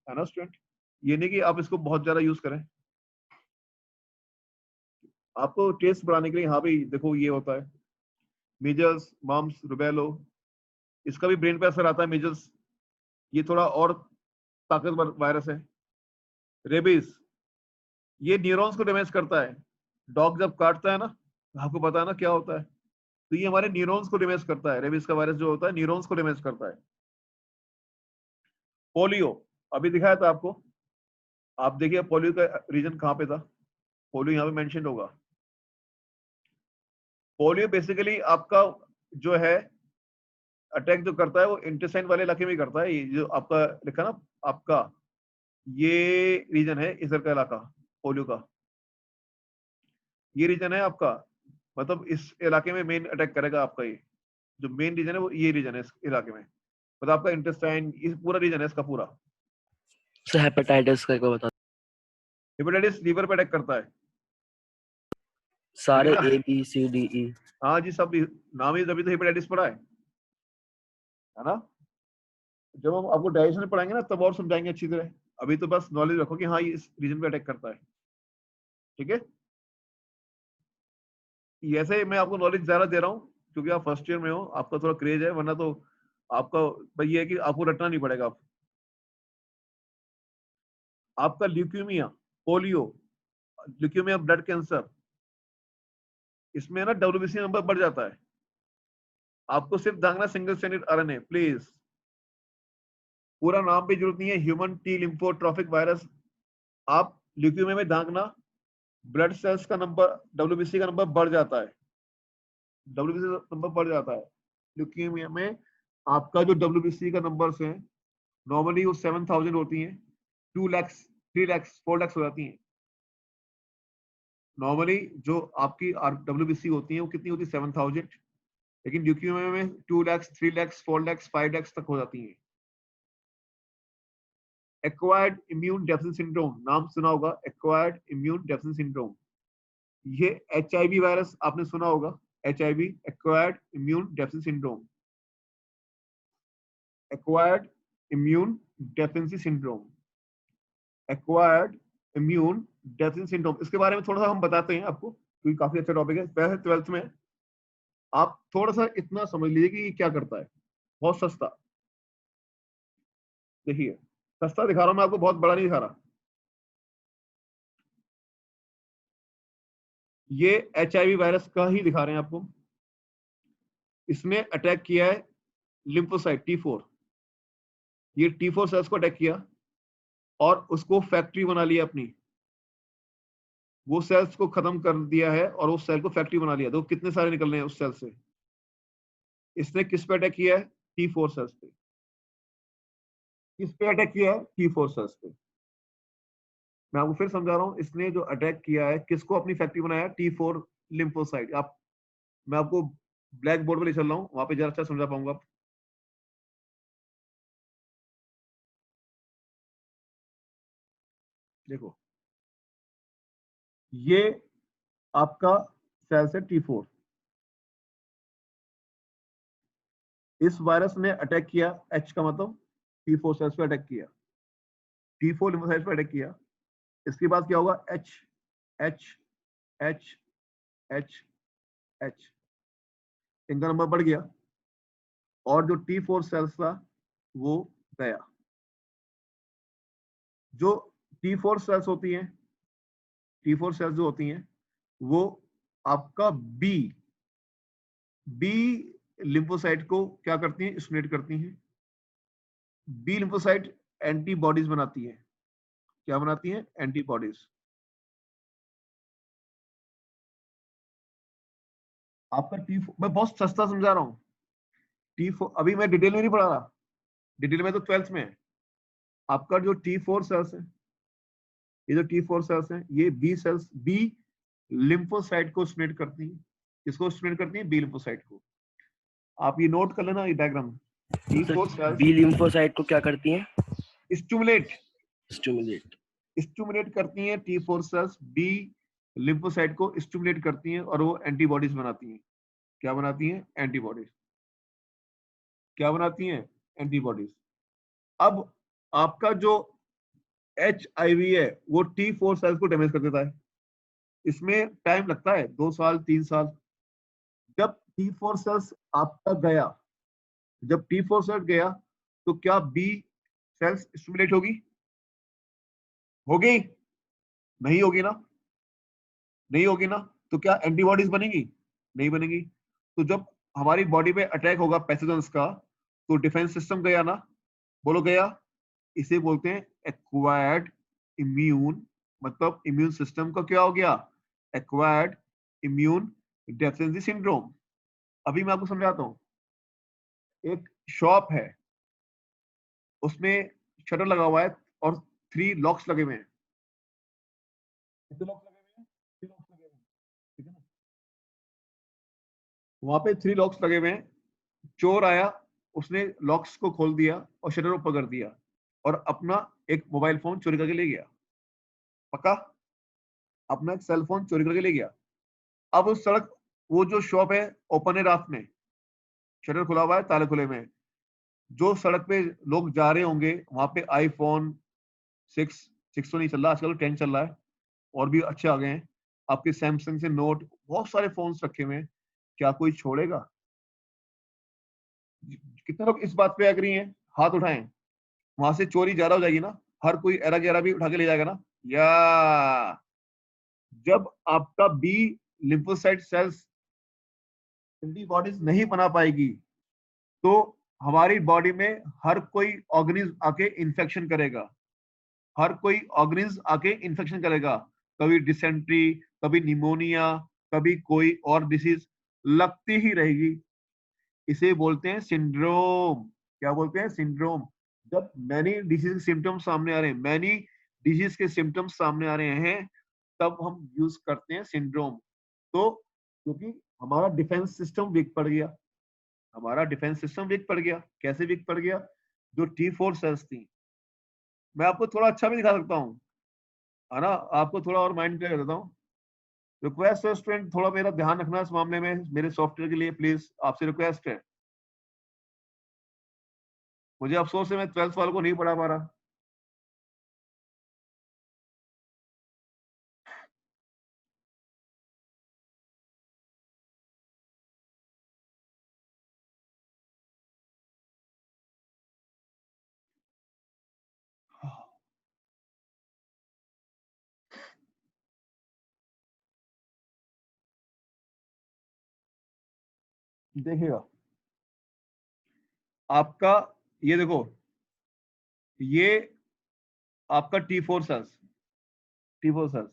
है ना स्टूडेंट, ये नहीं कि आप इसको बहुत ज्यादा यूज करें। आपको टेस्ट बढ़ाने के लिए, हाँ भाई देखो ये होता है मीजल्स, मम्स, रुबेलो, इसका भी ब्रेन पे असर आता है मीजल्स, ये थोड़ा और ताकतवर वायरस है। रेबीज, ये न्यूरॉन्स को डैमेज करता है। डॉग जब काटता है ना, आपको पता है ना क्या होता है, तो ये हमारे न्यूरॉन्स को डैमेज करता है। रेबीज का वायरस जो होता है न्यूरॉन्स को डैमेज करता है। पोलियो, अभी दिखाया था आपको, आप देखिए पोलियो का रीजन कहाँ पे था, पोलियो यहाँ पे मेंशन होगा। पोलियो बेसिकली आपका जो है अटैक जो करता है वो इंटेस्टाइन वाले इलाके में ही करता है। ये जो आपका लिखा ना आपका, ये रीजन है इधर का इलाका, पोलियो का ये रीजन है आपका, मतलब इस इलाके में मेन अटैक करेगा आपका। ये जो मेन रीजन है वो ये रीजन है इस इलाके में, मतलब आपका इंटेस्टाइन, इस पूरा रीजन है इसका पूरा। सर हेपेटाइटिस का एक बार बता। हेपेटाइटिस लीवर पे अटैक करता है, ठीक है सारे ना? ABCDE। हाँ जी, सब नाम ही तभी तो हेपेटाइटिस पढ़ा है ना? जब हम आपको डाइजेशन में पढ़ाएंगे ना तब और समझाएंगे अच्छी तरह, अभी तो बस नॉलेज रखो कि हाँ ये इस रीजन पे अटैक करता है, ठीक है? ऐसे मैं आपको नॉलेज ज्यादा दे रहा हूँ क्योंकि आप फर्स्ट ईयर में हो, आपका थोड़ा क्रेज है, वरना तो आपका भाई ये है कि आपको रटना नहीं पड़ेगा। आपका leukaemia, polio, leukaemia, blood cancer, इसमें ना WBC नंबर बढ़ जाता है। आपको सिर्फ दांगना सिंगल स्ट्रैंडेड RNA प्लीज, पूरा नाम भी जरूरत नहीं है, ह्यूमन टी लिम्फोट्रॉफिक वायरस। आप ल्यूकीमिया में दांगना, ब्लड सेल्स का नंबर, WBC का नंबर बढ़ जाता है, WBC नंबर बढ़ जाता है ल्यूकीमिया में। आपका जो WBC का नंबर्स है नॉर्मली वो 7,000 होती हैं, 2 लाख, 3 लाख, 4 लाख हो जाती हैं। नॉर्मली जो आपकी WBC होती है वो कितनी होती है? 7,000, लेकिन ल्यूकीमिया में 2 लाख, 3 लाख, 4 लाख, 5 लाख तक हो जाती हैं। एक्वायर्ड इम्यून डेफिशिएंसी सिंड्रोम, नाम सुना होगा, एक्वायर्ड इम्यून डेफिशिएंसी सिंड्रोम, ये HIV वायरस आपने सुना होगा, HIV, acquired immune deficiency syndrome, acquired immune deficiency syndrome, acquired immune deficiency syndrome. इसके बारे में थोड़ा सा हम बताते हैं आपको क्योंकि काफी अच्छा टॉपिक है, पहले 12th में। आप थोड़ा सा इतना समझ लीजिए कि ये क्या करता है, बहुत सस्ता, देखिए सस्ता दिखा रहा हूं मैं आपको, बहुत बड़ा नहीं दिखा रहा। ये HIV वायरस का ही दिखा रहे हैं आपको। इसने अटैक किया है लिम्फोसाइट T4, ये T4 सेल्स को अटैक किया और उसको फैक्ट्री बना लिया अपनी, वो सेल्स को खत्म कर दिया है और उस सेल को फैक्ट्री बना लिया। तो कितने सारे निकल रहे हैं उस सेल से। इसने किस पे अटैक किया है? T4 सेल्स पे। किस पे अटैक किया है? T4 सेल्स पे। मैं आपको फिर समझा रहा हूँ, इसने जो अटैक किया है किसको अपनी फैक्ट्री बनाया? T4 lymphocyte. आप, मैं आपको ब्लैक बोर्ड पे ले चल रहा हूँ, वहां पे जरा अच्छा समझा पाऊंगा आप। देखो ये आपका सेल्स है T4, इस वायरस ने अटैक किया, H का मतलब T4 सेल्स पे अटैक किया, T4 लिम्फोसाइट्स पे अटैक किया। इसके बाद क्या होगा? H, H, H, H, H, इनका नंबर बढ़ गया और जो T4 सेल्स था वो गया। जो T4 सेल्स होती हैं, T4 सेल्स जो होती हैं वो आपका बी लिम्फोसाइट को क्या करती हैं? स्टिमुलेट करती हैं। बी लिम्फोसाइट एंटीबॉडीज बनाती है। क्या बनाती है? एंटीबॉडीज। आपका मैं बहुत सस्ता समझा रहा हूँ। T4 अभी मैं डिटेल में नहीं पढ़ा रहा, डिटेल में तो 12th में है। आपका जो T4 सेल्स है, ये जो T4 सेल्स हैं, ये बी सेल्स, बी लिम्फोसाइट को स्टिमुलेट करती हैं। किसको स्टिमुलेट करती हैं? बी लिम्फोसाइट को। आप ये नोट कर लेना, ये diagram. T4 sales B lymphocyte को क्या करती हैं? Stimulate stimulate. स्टिमुलेट करती हैं। T4 सेल्स बी लिम्फोसाइट को स्टिमुलेट करती हैं और वो एंटीबॉडीज बनाती हैं। क्या बनाती हैं? एंटीबॉडीज। क्या बनाती हैं? एंटीबॉडीज। अब आपका जो HIV है वो T4 सेल्स को डैमेज कर देता है। इसमें टाइम लगता है 2 साल 3 साल। जब T4 सेल्स आपका गया, जब T4 सेल गया तो क्या बी सेल्स स्टिमुलेट होगी? होगी? नहीं होगी ना, नहीं होगी ना। तो क्या एंटीबॉडीज बनेगी? नहीं बनेगी। तो जब हमारी बॉडी पे अटैक होगा पैथोजेंस का, तो डिफेंस सिस्टम गया ना, बोलो गया। इसे बोलते हैं एक्वायर्ड इम्यून, मतलब इम्यून सिस्टम का क्या हो गया? Acquired immune deficiency syndrome. अभी मैं आपको समझाता हूँ। एक शॉप है, उसमें शटर लगा हुआ है और 3 लॉक्स लगे हुए हैं। कितने लॉक्स लगे हुए हैं? 3 लॉक्स लगे हुए हैं, ठीक है ना। वहां पे 3 लॉक्स लगे हुए हैं। चोर आया, उसने लॉक्स को खोल दिया और शटर ऊपर कर दिया और अपना एक मोबाइल फोन चोरी करके ले गया। पक्का? अपना एक सेल फोन चोरी करके ले गया। अब उस सड़क, वो जो शॉप है ओपन है रात में, शटर खुला हुआ है, ताले खुले में है। जो सड़क पे लोग जा रहे होंगे वहां पे आईफोन 6 तो नहीं चल रहा आजकल, 10 चल रहा है, और भी अच्छे आ गए हैं। आपके सैमसंग से नोट, बहुत सारे फोन्स रखे हुए हैं। क्या कोई छोड़ेगा? कितने लोग इस बात पे एग्री हैं? हाथ उठाएं। वहां से चोरी ज्यादा हो जाएगी ना, हर कोई एरा गैरा भी उठा के ले जाएगा ना। या जब आपका बी लिम्फोसाइट सेल्स एंटीबॉडीज नहीं बना पाएगी, तो हमारी बॉडी में हर कोई ऑर्गेनिज्म आके इन्फेक्शन करेगा। हर कोई ऑर्गेनिज्म आके इन्फेक्शन करेगा। कभी डिसेंट्री, कभी निमोनिया, कभी कोई और डिसीज लगती ही रहेगी। इसे बोलते हैं सिंड्रोम। क्या बोलते हैं? सिंड्रोम। जब मैनी डिजीज के सिम्टम्स सामने आ रहे हैं, मैनी डिजीज के सिम्टम्स सामने आ रहे हैं, तब हम यूज करते हैं सिंड्रोम। तो क्योंकि हमारा डिफेंस सिस्टम वीक पड़ गया, हमारा डिफेंस सिस्टम वीक पड़ गया। कैसे वीक पड़ गया? जो T4 सेल्स थी, मैं आपको थोड़ा अच्छा भी दिखा सकता हूँ, है ना, आपको थोड़ा और माइंड क्लियर कर देता हूँ। रिक्वेस्ट है स्टूडेंट, थोड़ा मेरा ध्यान रखना इस मामले में, मेरे सॉफ्टवेयर के लिए प्लीज, आपसे रिक्वेस्ट है। मुझे अफसोस है मैं 12th वालों को नहीं पढ़ा पा रहा। देखिएगा आपका, ये देखो, ये आपका T4 सेल्स, T4 सेल्स,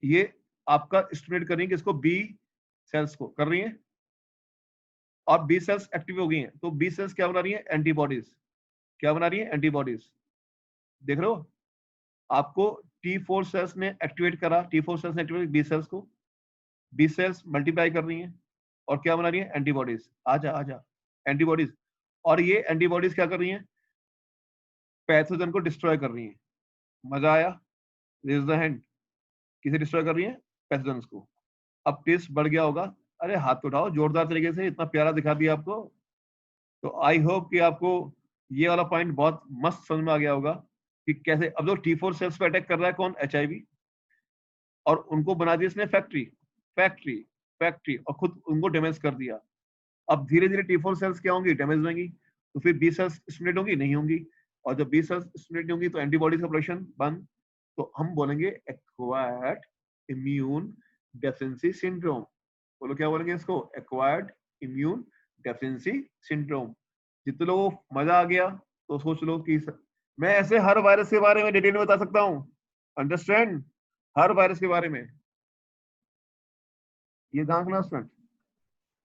ये आपका स्टिमुलेट कर रही है किसको? बी सेल्स को कर रही है, और बी सेल्स एक्टिव हो गई हैं। तो बी सेल्स क्या बना रही है? एंटीबॉडीज। क्या बना रही है? एंटीबॉडीज। देख रहे हो? आपको T4 सेल्स ने एक्टिवेट करा, T4 सेल्स ने एक्टिवेट बी सेल्स को, बी सेल्स मल्टीप्लाई कर रही हैं और क्या बना रही है? एंटीबॉडीज। आजा आजा, एंटीबॉडीज। और ये एंटीबॉडीज क्या कर रही हैं? पैथोजन को डिस्ट्रॉय कर रही हैं। मजा आया? Raise the hand. किसे डिस्ट्रॉय कर रही है? पैथोजेंस को। अब टेस्ट बढ़ गया होगा। अरे हाथ तो उठाओ जोरदार तरीके से, इतना प्यारा दिखा दिया आपको। तो आई होप कि आपको ये वाला पॉइंट बहुत मस्त समझ में आ गया होगा कि कैसे अब जो T4 सेल्स पे अटैक कर रहा है कौन? HIV। और उनको बना दिया इसने फैक्ट्री, फैक्ट्री, फैक्ट्री, और खुद उनको डैमेज कर दिया। अब धीरे धीरे T4 सेल्स क्या होंगी? डैमेज होंगी। तो फिर बी सेल्स स्टिमुलेट होंगी? नहीं होंगी। और जब बी सेल्स स्टिमुलेट होंगी तो एंटीबॉडीज का प्रोडक्शन बंद। तो हम बोलेंगे एक्वायर्ड इम्यून डेफिशिएंसी सिंड्रोम। बोलो क्या बोलेंगे इसको? Acquired immune deficiency syndrome. जितने लोगों को मजा आ गया तो सोच लो कि मैं ऐसे हर वायरस के बारे में डिटेल में बता सकता हूँ। अंडरस्टैंड? हर वायरस के बारे में। ये ध्यान रखना स्टूडेंट।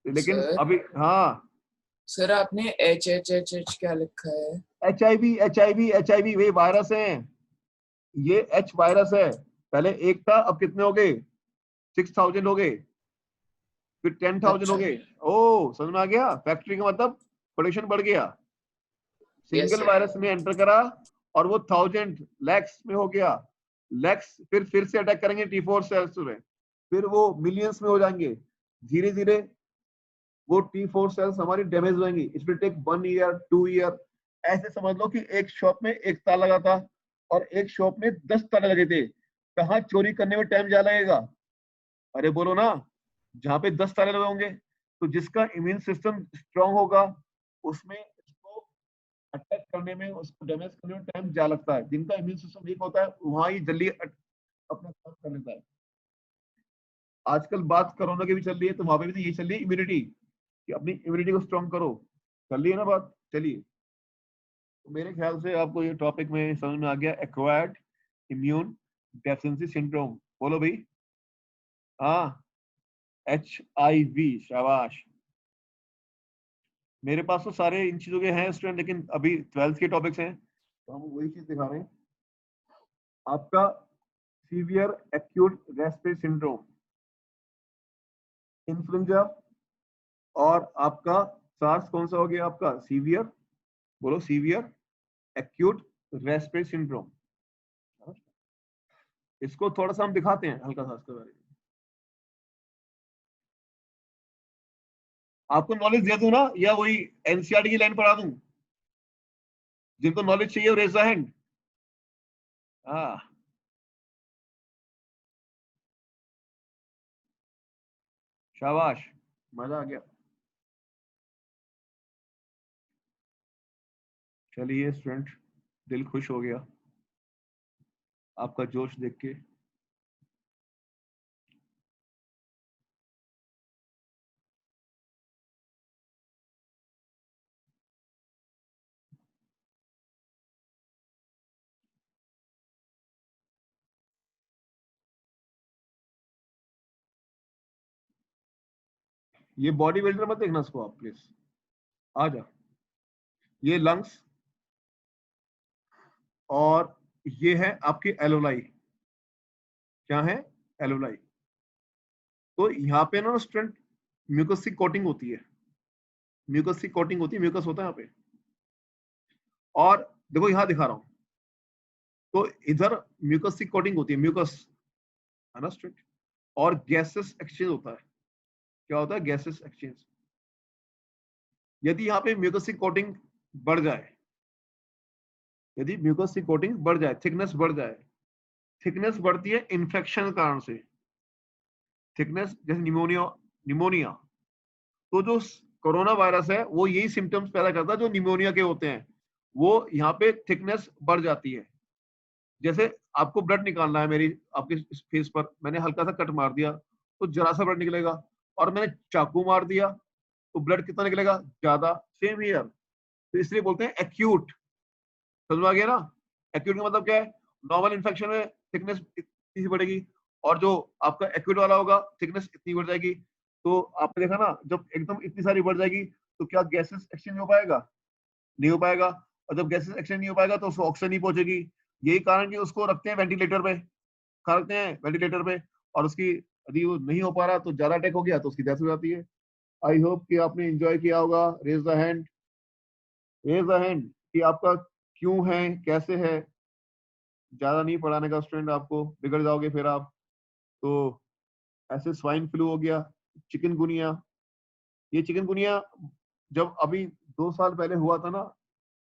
लेकिन सर अभी हाँ, सर आपने एच क्या लिखा है? एच आई वी वे वायरस है, ये एच वायरस है। पहले एक था, अब कितने हो गए? 6,000 हो गए, फिर 10,000 हो अच्छा, गए। ओ समझ में आ गया? फैक्ट्री का मतलब प्रोडक्शन बढ़ गया, यस सिंगल सर। वायरस ने एंटर करा और वो 1000 लैक्स में हो गया। लैक्स फिर से अटैक करेंगे T4 सेल्स में, फिर वो मिलियंस में हो जाएंगे। धीरे धीरे वो T4 सेल्स हमारी डैमेज हो जाएंगी। It will take 1 year 2 year. ऐसे समझ लो कि एक शॉप में एक ताला लगा था और एक शॉप में 10 ताले लगे थे, कहाँ चोरी करने में टाइम ज्यादा लगेगा? अरे बोलो ना, जहाँ पे 10 ताले लगे होंगे। तो जिसका इम्यून सिस्टम स्ट्रांग होगा उसमें इसको अटैक करने में, उसको डैमेज करने में टाइम ज्यादा लगता है। जिनका इम्यून सिस्टम वीक होता है वहां ही जल्दी अपना काम कर लेता है। आजकल बात कोरोना की भी चल रही है, तो वहां पे भी तो यही चल रही है, इम्यूनिटी, कि अपनी इम्यूनिटी को स्ट्रांग करो। कर लिए ना बात? चलिए, तो मेरे ख्याल से आपको ये टॉपिक में समझ में आ गया, एक्वायर्ड इम्यून डेफिशिएंसी सिंड्रोम। बोलो भाई। हाँ, HIV, शाबाश। मेरे पास तो सारे इन चीजों के हैं स्टूडेंट, लेकिन अभी 12th के टॉपिक्स हैं तो हम वही चीज दिखा रहे हैं। आपका severe acute respiratory syndrome, influenza, और आपका सार्स कौन सा हो गया? आपका सीवियर, बोलो, सीवियर एक्यूट रेस्पिरेटरी सिंड्रोम। इसको थोड़ा सा हम दिखाते हैं हल्का सा इसके बारे में। आपको नॉलेज दे दूं ना, या वही एनसीईआरटी की लाइन पढ़ा दूं? जिनको नॉलेज चाहिए रेज द हैंड। हाँ, शाबाश, मजा आ गया। चलिए स्टूडेंट, दिल खुश हो गया आपका जोश देख के। ये बॉडी बिल्डर मत देखना इसको आप प्लीज। आ जा, ये लंग्स, और ये है आपकी एलोलाई। क्या है? एलोलाई। तो यहाँ पे ना स्टूडेंट म्यूकस की कोटिंग होती है, म्यूकस की कोटिंग होती है, म्यूकस होता है यहाँ पे। और देखो यहाँ दिखा रहा हूँ, तो इधर म्यूकस की कोटिंग होती है, म्यूकस, है ना स्टूडेंट? और गैसेस एक्सचेंज होता है। क्या होता है? Gases exchange. यदि यहाँ पे म्यूकस की कोटिंग बढ़ जाए, यदि म्यूकस की कोटिंग बढ़ जाए, थिकनेस बढ़ जाए, थिकनेस बढ़ती है इन्फेक्शन के कारण से। थिकनेस जैसे निमोनिया, निमोनिया, तो जो कोरोना वायरस है वो यही सिम्टम्स पैदा करता है जो निमोनिया के होते हैं। वो यहाँ पे थिकनेस बढ़ जाती है। जैसे आपको ब्लड निकालना है मेरी आपके फेस पर, मैंने हल्का सा कट मार दिया तो जरा सा ब्लड निकलेगा, और मैंने चाकू मार दिया तो ब्लड कितना निकलेगा? ज्यादा। सेम ईयर, तो इसलिए बोलते हैं एक्यूट। समझ में आ गया ना? एक्यूट का मतलब क्या है? नॉर्मल इन्फेक्शन में थिकनेस इतनी सी बढ़ेगी, और जो आपका एक्यूट वाला होगा थिकनेस इतनी बढ़ जाएगी। तो आपने देखा ना, जब एकदम इतनी सारी बढ़ जाएगी तो क्या गैसेस एक्सचेंज हो पाएगा? नहीं हो पाएगा। और जब गैसेस एक्सचेंज नहीं हो पाएगा तो उसको ऑक्सीजन नहीं पहुंचेगी। यही कारण कि उसको रखते हैं वेंटिलेटर पे, रखते हैं वेंटिलेटर पे। और उसकी यदि वो नहीं हो पा रहा तो ज्यादा अटैक हो गया तो उसकी डेथ हो जाती है। आई होप कि आपने एंजॉय किया होगा। Raise the hand, raise the hand, कि आपका क्यों है, कैसे है। ज्यादा नहीं पढ़ाने का स्टूडेंट, आपको बिगड़ जाओगे फिर आप। तो ऐसे स्वाइन फ्लू हो गया, चिकनगुनिया। ये चिकनगुनिया जब अभी 2 साल पहले हुआ था ना,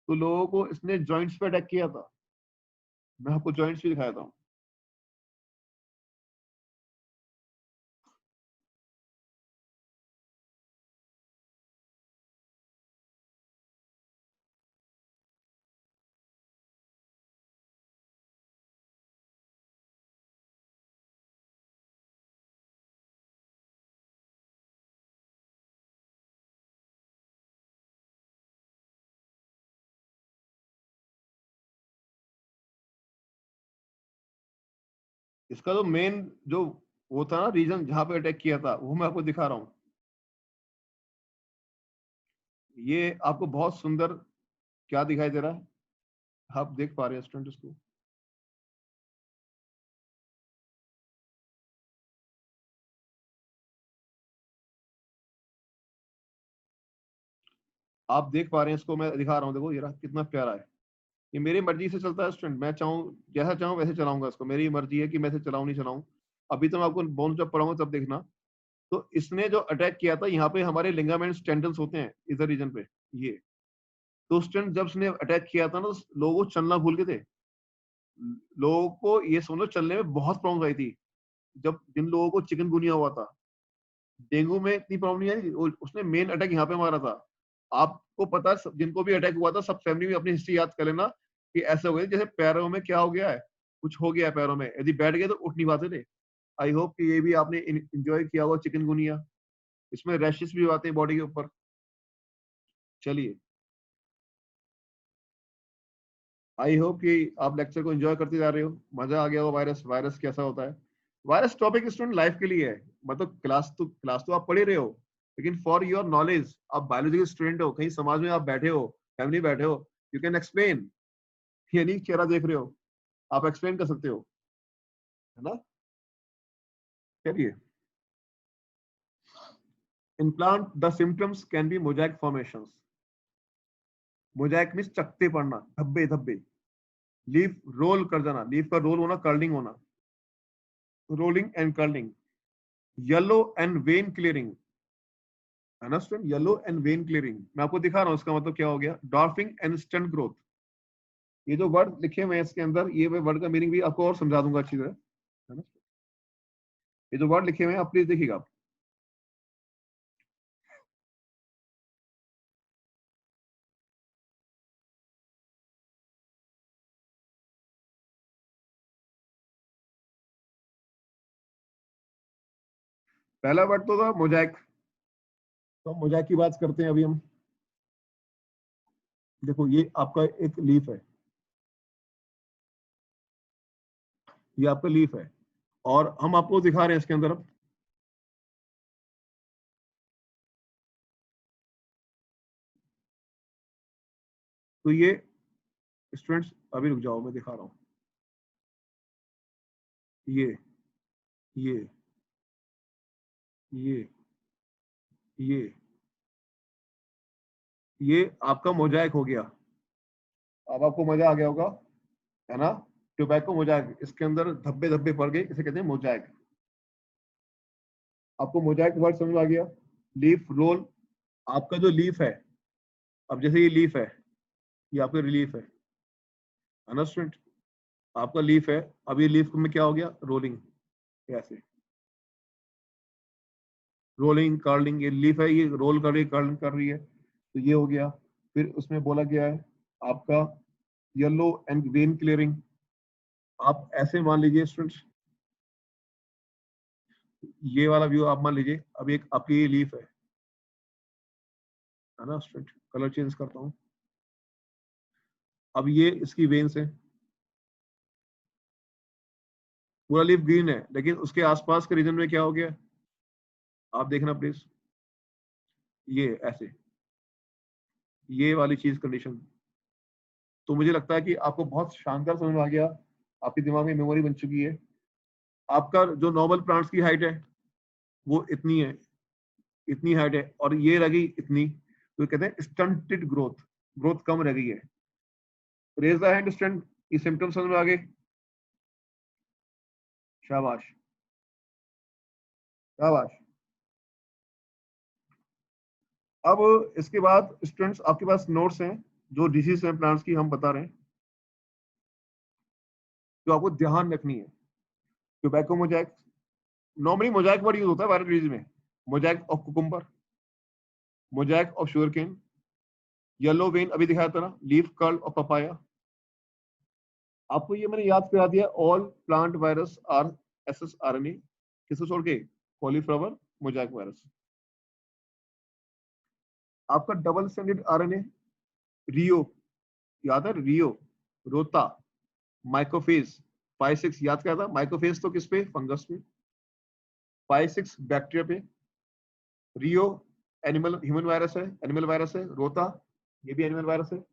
तो लोगों को इसने जॉइंट्स पे अटैक किया था। मैं आपको जॉइंट्स भी दिखाया था। इसका जो मेन जो वो था ना रीजन जहां पे अटैक किया था, वो मैं आपको दिखा रहा हूँ। ये आपको बहुत सुंदर क्या दिखाई दे रहा है, आप देख पा रहे हैं स्टूडेंट इसको? आप देख पा रहे हैं इसको, मैं दिखा रहा हूँ, देखो ये रहा, कितना प्यारा है। ये मेरी मर्जी से चलता है स्टूडेंट, मैं चाहूँ जैसा चाहूँ वैसे चलाऊंगा इसको, मेरी मर्जी है कि मैं इसे चलाऊं नहीं चलाऊं। अभी तो मैं आपको बोन जब पढ़ाऊंगा तब देखना। तो इसने जो अटैक किया था, यहाँ पे हमारे लिगामेंट्स टेंडन्स होते हैं इधर रीजन पे, ये तो स्टूडेंट जब उसने अटैक किया था ना, तो लोगों को चलना भूल गए थे। लोगों को ये समझो चलने में बहुत प्रॉब्लम आई थी। जब जिन लोगों को चिकनगुनिया हुआ था, डेंगू में इतनी प्रॉब्लम नहीं आई, उसने मेन अटैक यहाँ पे मारा था। आपको पता है, जिनको भी अटैक हुआ था, सब फैमिली में अपनी हिस्ट्री याद कर लेना कि ऐसा हो गया जैसे पैरों में क्या हो गया है, कुछ हो गया है पैरों में, यदि बैठ गए तो उठ नहीं पाते थे। आई होप कि ये भी आपने इंजॉय किया होगा चिकनगुनिया। इसमें रैशेस भी आते हैं बॉडी के ऊपर। चलिए, आई होप कि आप लेक्चर को एंजॉय करते जा रहे हो, मजा आ गया हो। वायरस कैसा होता है। वायरस टॉपिक स्टूडेंट लाइफ के लिए है, मतलब क्लास तो आप पढ़ ही रहे हो, लेकिन फॉर योर नॉलेज, आप बायोलॉजी के स्टूडेंट हो, कहीं समाज में आप बैठे हो, फैमिली बैठे हो, यू कैन एक्सप्लेन। ये नहीं चेहरा देख रहे हो, आप एक्सप्लेन कर सकते हो, है ना? चलिए, in plant the symptoms can be mosaic formations. Mosaic means चकते पड़ना, धब्बे धब्बे। लीफ रोल कर जाना, लीफ का रोल होना, कर्लिंग होना, rolling and curling. Yellow and when clearing, है ना student? Yellow and when clearing मैं आपको दिखा रहा हूँ, इसका मतलब क्या हो गया। डॉर्फिंग एंड स्टंट ग्रोथ, ये जो वर्ड लिखे हुए हैं इसके अंदर, ये वर्ड का मीनिंग भी आपको और समझा दूंगा अच्छी तरह, है ना? ये जो वर्ड लिखे हुए हैं आप प्लीज देखिएगा आप। पहला वर्ड तो था मोजाइक, तो मोजाइक की बात करते हैं अभी हम। देखो ये आपका एक लीफ है, ये आपका लीफ है, और हम आपको दिखा रहे हैं इसके अंदर अब। तो ये स्टूडेंट्स अभी रुक जाओ, मैं दिखा रहा हूं। ये ये ये ये ये आपका मोजाइक हो गया। अब आपको मजा आ गया होगा, है ना? टोबैको मोजाइक, इसके अंदर धब्बे धब्बे पड़ गए, इसे कहते हैं मोजाइक। आपको मोजाइक वर्ड समझ आ गया। लीफ रोल, आपका जो लीफ है, अब जैसे ये लीफ है, ये आपका रिलीफ है ना स्टूडेंट? आपका लीफ है, अब ये लीफ में क्या हो गया, रोलिंग, ऐसे रोलिंग कर्लिंग। ये लीफ है, ये रोल कर रही है, कर्लिंग कर रही है, तो ये हो गया। फिर उसमें बोला गया है आपका येलो एंड वेन क्लियरिंग। आप ऐसे मान लीजिए स्टूडेंट्स, ये वाला व्यू आप मान लीजिए, अब एक आपकी ये लीफ है ना स्टूडेंट? कलर चेंज करता हूं। अब ये इसकी वेन्स है, पूरा लीफ ग्रीन है, लेकिन उसके आसपास के रीजन में क्या हो गया, आप देखना प्लीज। ये ऐसे, ये वाली चीज कंडीशन। तो मुझे लगता है कि आपको बहुत शानदार समझ में आ गया, आपके दिमाग में मेमोरी बन चुकी है। आपका जो नॉर्मल प्लांट्स की हाइट है वो इतनी है, इतनी हाइट है, और ये रह गई इतनी, तो कहते हैं स्टंटेड ग्रोथ, ग्रोथ कम रह गई है। रेज द हैंड स्टूडेंट, ये सिम्टम्स समझ में आ गए? शाबाश शाबाश। अब इसके बाद स्टूडेंट्स आपके पास नोट्स हैं, जो डिसीज हैं प्लांट्स की हम बता रहे हैं, जो आपको ध्यान रखनी है। Tobacco Mosaic, normally Mosaic word use होता है वायरल डिजीज में। Mosaic of cucumber, Mosaic of sugarcane, yellow vein अभी दिखाया था ना, लीफ कर्ल ऑफ पपाया। आपको ये मैंने याद करा दिया, all plant virus are SSRNA, किसको छोड़ के, कॉलीफ्लावर मोजाइक वायरस। आपका डबल स्टैंडर्ड RNA, रियो, याद है? रियो, रोता, माइक्रोफेज, 5-6 याद क्या था? माइक्रोफेज तो किस पे, फंगस पे, 5-6 बैक्टीरिया पे, रियो एनिमल ह्यूमन वायरस है, एनिमल वायरस है। रोता ये भी एनिमल वायरस है।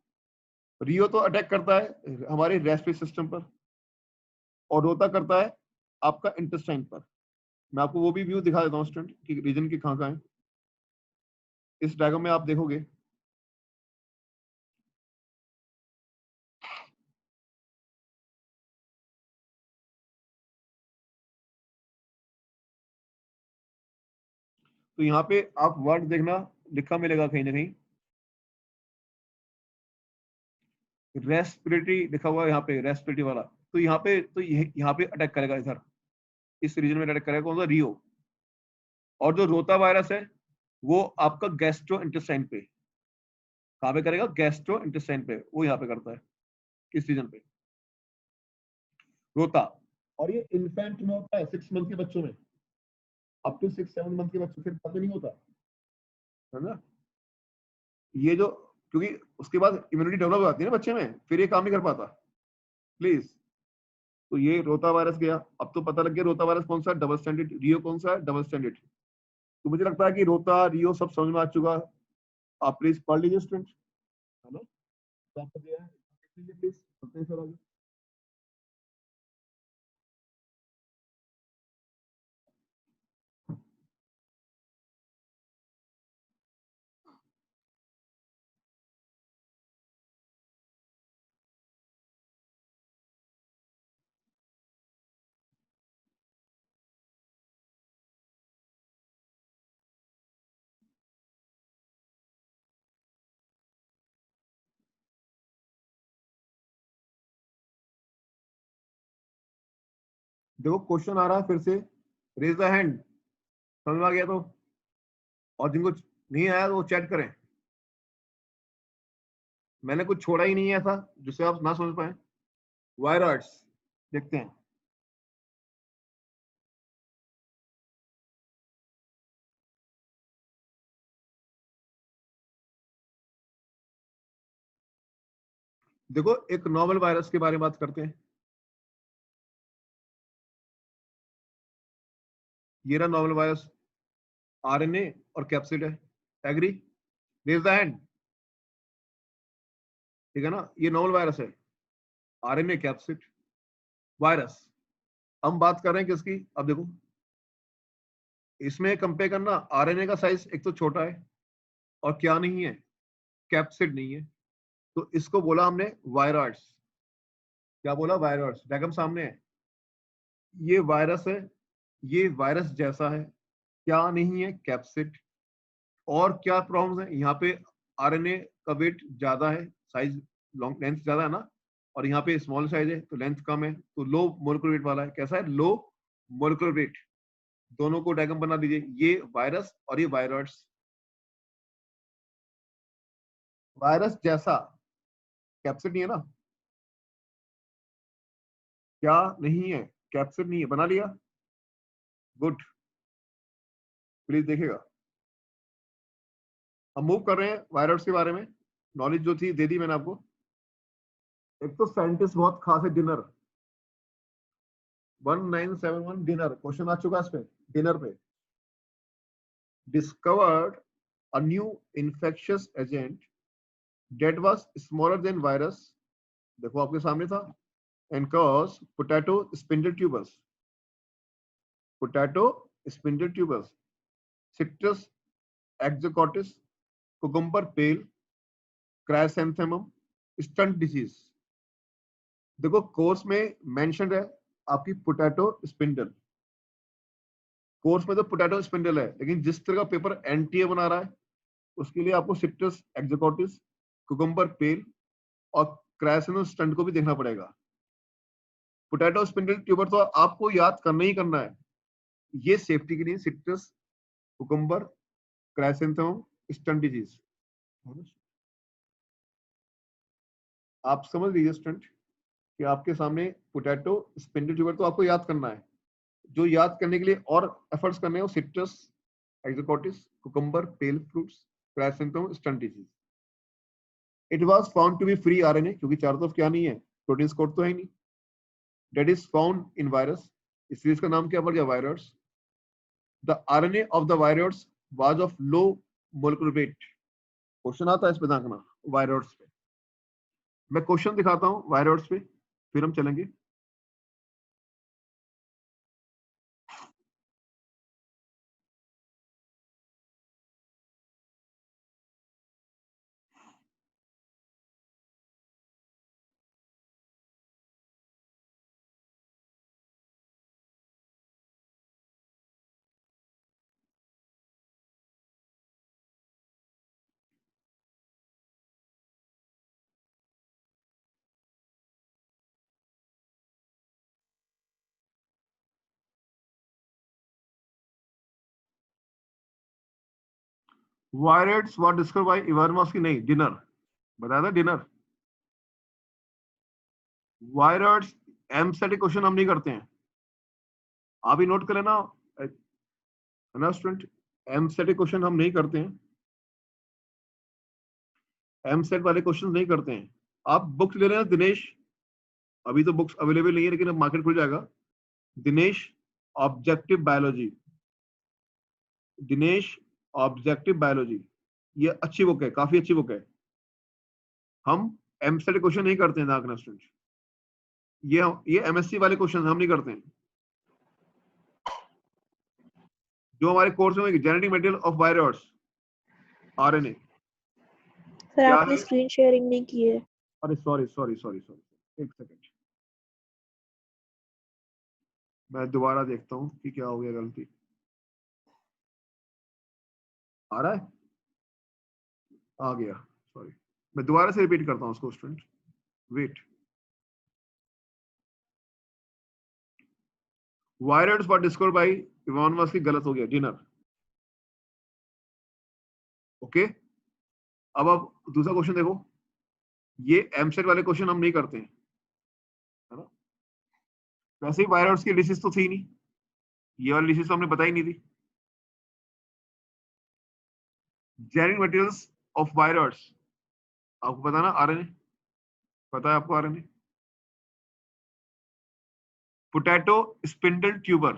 रियो तो अटैक करता है हमारे रेस्पिरेटरी सिस्टम पर, और रोता करता है आपका इंटेस्टाइन पर। मैं आपको वो भी व्यू दिखा देता हूँ स्टूडेंट कि रीजन की कहाँ है। इस डायग्राम में आप देखोगे तो यहाँ पे आप वर्ड देखना लिखा मिलेगा कहीं ना कहीं, रेस्पिरेटरी लिखा हुआ है यहाँ पे, रेस्पिरेटरी वाला। तो यहाँ पे तो यहाँ पे अटैक करेगा, इधर इस रीजन में अटैक करेगा। कौन सा? रियो। और जो रोता वायरस है वो आपका गैस्ट्रो इंटेस्टाइन पे, कहाँ पे करेगा? गैस्ट्रो इंटेस्टाइन पे, वो यहाँ पे करता है इस रीजन पे रोता। और ये इन्फेंट में होता है 6 मंथ के बच्चों में, अप टू 6-7 मंथ के बच्चों, फिर पता नहीं होता है ना ये जो, क्योंकि उसके बाद इम्यूनिटी डेवलप हो जाती है ना बच्चे में, फिर ये काम नहीं कर पाता। प्लीज, तो ये रोता वायरस गया। अब तो पता लग गया रोता वायरस कौन सा है, डबल स्टैंडर्ड। रियो कौन सा है? Double standard. तो मुझे लगता है कि रोता रियो सब समझ में आ चुका। आप प्लीज पढ़ लीजिए स्टूडेंट, है ना? तो आपको दिया है, देख लीजिए प्लीज, चलते हैं सर आगे। देखो क्वेश्चन आ रहा है फिर से, रेज द हैंड, समझ में आ गया तो, और जिनको नहीं आया तो वो चैट करें। मैंने कुछ छोड़ा ही नहीं है ऐसा जिसे आप ना समझ पाए। वायरस देखते हैं। देखो एक नॉवल वायरस के बारे में बात करते हैं। ये रहा नॉवल वायरस, आरएनए और कैप्सिड है। एग्री? Raise the hand. ठीक है ना, ये नॉवल वायरस है, आरएनए कैप्सिड वायरस। हम बात कर रहे हैं किसकी? अब देखो इसमें कंपेयर करना, आरएनए का साइज एक तो छोटा है और क्या नहीं है? कैप्सिड नहीं है। तो इसको बोला हमने वायरस। क्या बोला? वायरस। डायग्राम सामने है, ये वायरस है, ये वायरस जैसा है, क्या नहीं है? कैप्सिड। और क्या प्रॉब्लम है यहाँ पे? आरएनए का वेट ज्यादा है, साइज लॉन्ग लेंथ ज्यादा है ना, और यहाँ पे स्मॉल साइज है तो लेंथ कम है, तो लो मोलिकुलर वेट वाला है। कैसा है? Low molecular weight. दोनों को डायग्राम बना दीजिए, ये वायरस और ये वायरस। वायरस जैसा, कैप्सिड नहीं है ना, क्या नहीं है? कैप्सिड नहीं है। बना लिया? गुड, प्लीज देखिएगा। हम मूव कर रहे हैं वायरस के बारे में। नॉलेज जो थी दे दी मैंने आपको। एक तो साइंटिस्ट बहुत खास है, डिनर 1971, डिनर क्वेश्चन आ चुका है इस पे। डिनर पे discovered a new infectious agent that was smaller than virus, देखो आपके सामने था, and cause potato spindle tubers, potato spindle tubers, citrus exocotis, cucumber pale, chrysanthemum, stunt disease। देखो कोर्स में मेंशन है आपकी पोटैटो स्पिंडल, कोर्स में तो पोटैटो स्पिंडल है, लेकिन जिस तरह का पेपर एनटीए बना रहा है उसके लिए आपको सिट्रस एक्जोकॉटिस, कुकुम्बर पेल और क्रायसनो स्टंट को भी देखना पड़ेगा। पोटैटो स्पिंडल ट्यूबर तो आपको याद करना ही करना है, ये सेफ्टी के लिए सिट्रस, कुकुम्बर, क्रायसेंथेमम, स्टंट डिजीज। आप समझ लीजिए स्टंट कि आपके सामने पोटैटो स्पिंडल ट्यूबर तो आपको याद करना है, जो याद करने के लिए और एफर्ट्स करने हैं वो citrus exocortis, cucumber, pale fruits, chrysanthemum, stunt disease. It was found to be free RNA, क्योंकि चारों तरफ क्या नहीं है? प्रोटीन कोड तो है ही नहीं। That is found in virus, इसलिए इसका नाम क्या पड़ गया? Virus. The RNA of the virus was of low molecular weight question आता है इस पे देखना वायरॉइड्स पे। मैं क्वेश्चन दिखाता हूँ वायरॉइड्स पे, फिर हम चलेंगे। Viroids were discovered by Ivanovsky, नहीं डिनर बताया था, डिनर। वायरॉइड्स एमसेट क्वेश्चन हम नहीं करते हैं, आप ही नोट कर लेना है ना स्टूडेंट। एमसेट क्वेश्चन हम नहीं करते हैं, एमसेट वाले क्वेश्चन नहीं करते हैं। आप बुक्स ले रहे हैं दिनेश, अभी तो बुक्स अवेलेबल नहीं है लेकिन अब मार्केट खुल जाएगा। Dinesh objective biology, Dinesh objective biology, ये अच्छी बुक है, काफी अच्छी बुक है। हम एमसेट क्वेश्चन नहीं करते हैं ना स्टूडेंट, ये एमएससी वाले क्वेश्चन हम नहीं करते हैं। जो हमारे कोर्स में genetic material of viroids RNA, sir क्या आपने है? स्क्रीन शेयरिंग नहीं की है। अरे सॉरी सॉरी सॉरी सॉरी, एक सेकंड, मैं दोबारा देखता हूँ कि क्या हो गया गलती। आ रहा है, आ गया, सॉरी, मैं दोबारा से रिपीट करता हूँ उसको student, wait. Viroids were discovered by Ivanovsky, गलत हो गया, डिनर। ओके, अब आप दूसरा क्वेश्चन देखो, ये एमसेट वाले क्वेश्चन हम नहीं करते हैं, है ना। वैसे ही वायरॉइड्स की डिसीज तो थी नहीं, ये वाली डिसीज तो हमने बताई नहीं थी। जेनेटिक मटेरियल्स ऑफ वायरॉइड्स, आपको पता ना आरएनए, पता है आपको आरएनए। पोटैटो स्पिंडल ट्यूबर,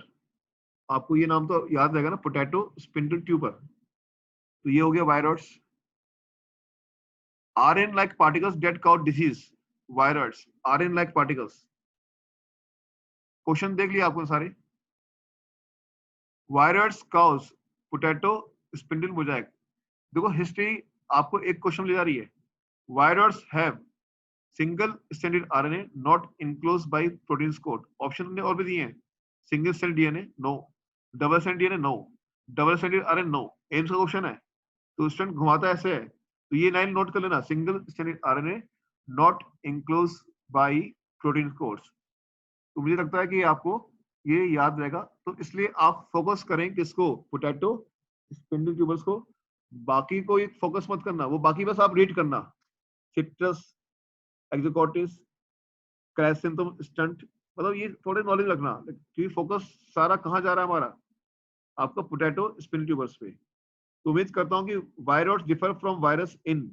आपको ये नाम तो याद रहेगा ना, पोटैटो स्पिंडल ट्यूबर, तो ये हो गया viroids. RNA like particles that cause disease, viroids RNA like particles. Question देख लिया आपको सारे। Viroids cause potato spindle mosaic, देखो हिस्ट्री आपको एक क्वेश्चन ले जा रही है। Viroids have single stranded RNA not enclosed by protein coat, option ने और भी दिए हैं। Single strand DNA no, double strand DNA no, double stranded RNA no, AIIMS का क्वेश्चन है तो स्टूडेंट घुमाता ऐसे है, तो ये लाइन नोट कर लेना, single stranded RNA not enclosed by protein codes. तो मुझे लगता है कि आपको ये याद रहेगा, तो इसलिए आप फोकस करें किसको, पोटैटो स्पिंडल ट्यूबर्स को, बाकी को फोकस मत करना, वो बाकी बस आप रीड करना, सिट्रस, एक्सोकॉर्टिस, क्राइसेंथेम स्टंट, मतलब ये थोड़े नॉलेज रखना, क्योंकि फोकस सारा कहाँ जा रहा है हमारा, आपका पोटैटो स्पिंडल ट्यूबर्स पे। तो उम्मीद करता हूं कि viroids differ from virus in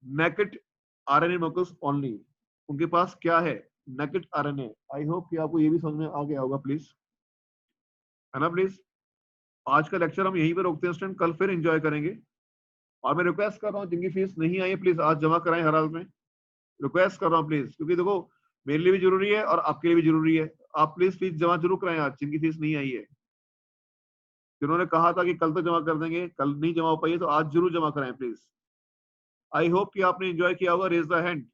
naked RNA molecules only, उनके पास क्या है, नेकेड आरएनए। आई होप कि आपको ये भी समझ में आ गया होगा प्लीज, है ना प्लीज। आज का लेक्चर हम यहीं पे रोकते हैं स्टूडेंट, कल फिर एंजॉय करेंगे। और मैं रिक्वेस्ट कर रहा हूँ जिनकी फीस नहीं आई है प्लीज आज जमा कराएं हर हाल में, रिक्वेस्ट कर रहा हूँ प्लीज, क्योंकि देखो मेरे लिए भी जरूरी है और आपके लिए भी जरूरी है। आप प्लीज फीस जमा जरूर कराएं आज जिनकी फीस नहीं आई है। जिन्होंने कहा था कि कल तक जमा कर देंगे, कल नहीं जमा हो पाई तो आज जरूर जमा कराएं प्लीज। आई होप कि आपने एंजॉय किया होगा। रेज द हैंड,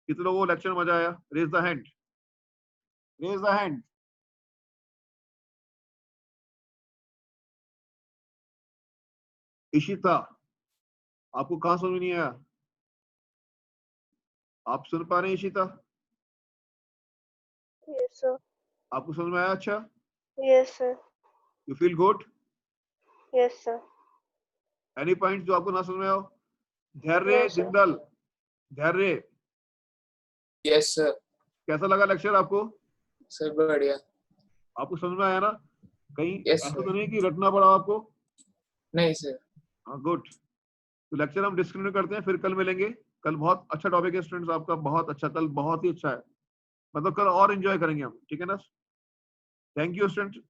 कितने लोगों को लेक्चर मजा आया, raise the hand, raise the hand. Ishita, आपको कहां समझ नहीं आया, आप सुन पा रहे हैं इशिता, यस सर। आपको समझ में आया, अच्छा, yes sir. You feel good, yes sir. Any point जो आपको ना समझ में आओ। धैर्य No, sir. जिंदल, धैर्य, यस सर। कैसा लगा लेक्चर आपको, सर बढ़िया। आपको समझ में आया ना, कहीं Yes, ऐसा sir. तो नहीं कि रटना पड़ा आपको। नहीं सर। हाँ गुड, तो लेक्चर हम डिस्कंटिन्यू करते हैं, फिर कल मिलेंगे। कल बहुत अच्छा टॉपिक है स्टूडेंट्स आपका, बहुत अच्छा, कल बहुत ही अच्छा है, मतलब कल और एंजॉय करेंगे हम, ठीक है ना। Thank you student.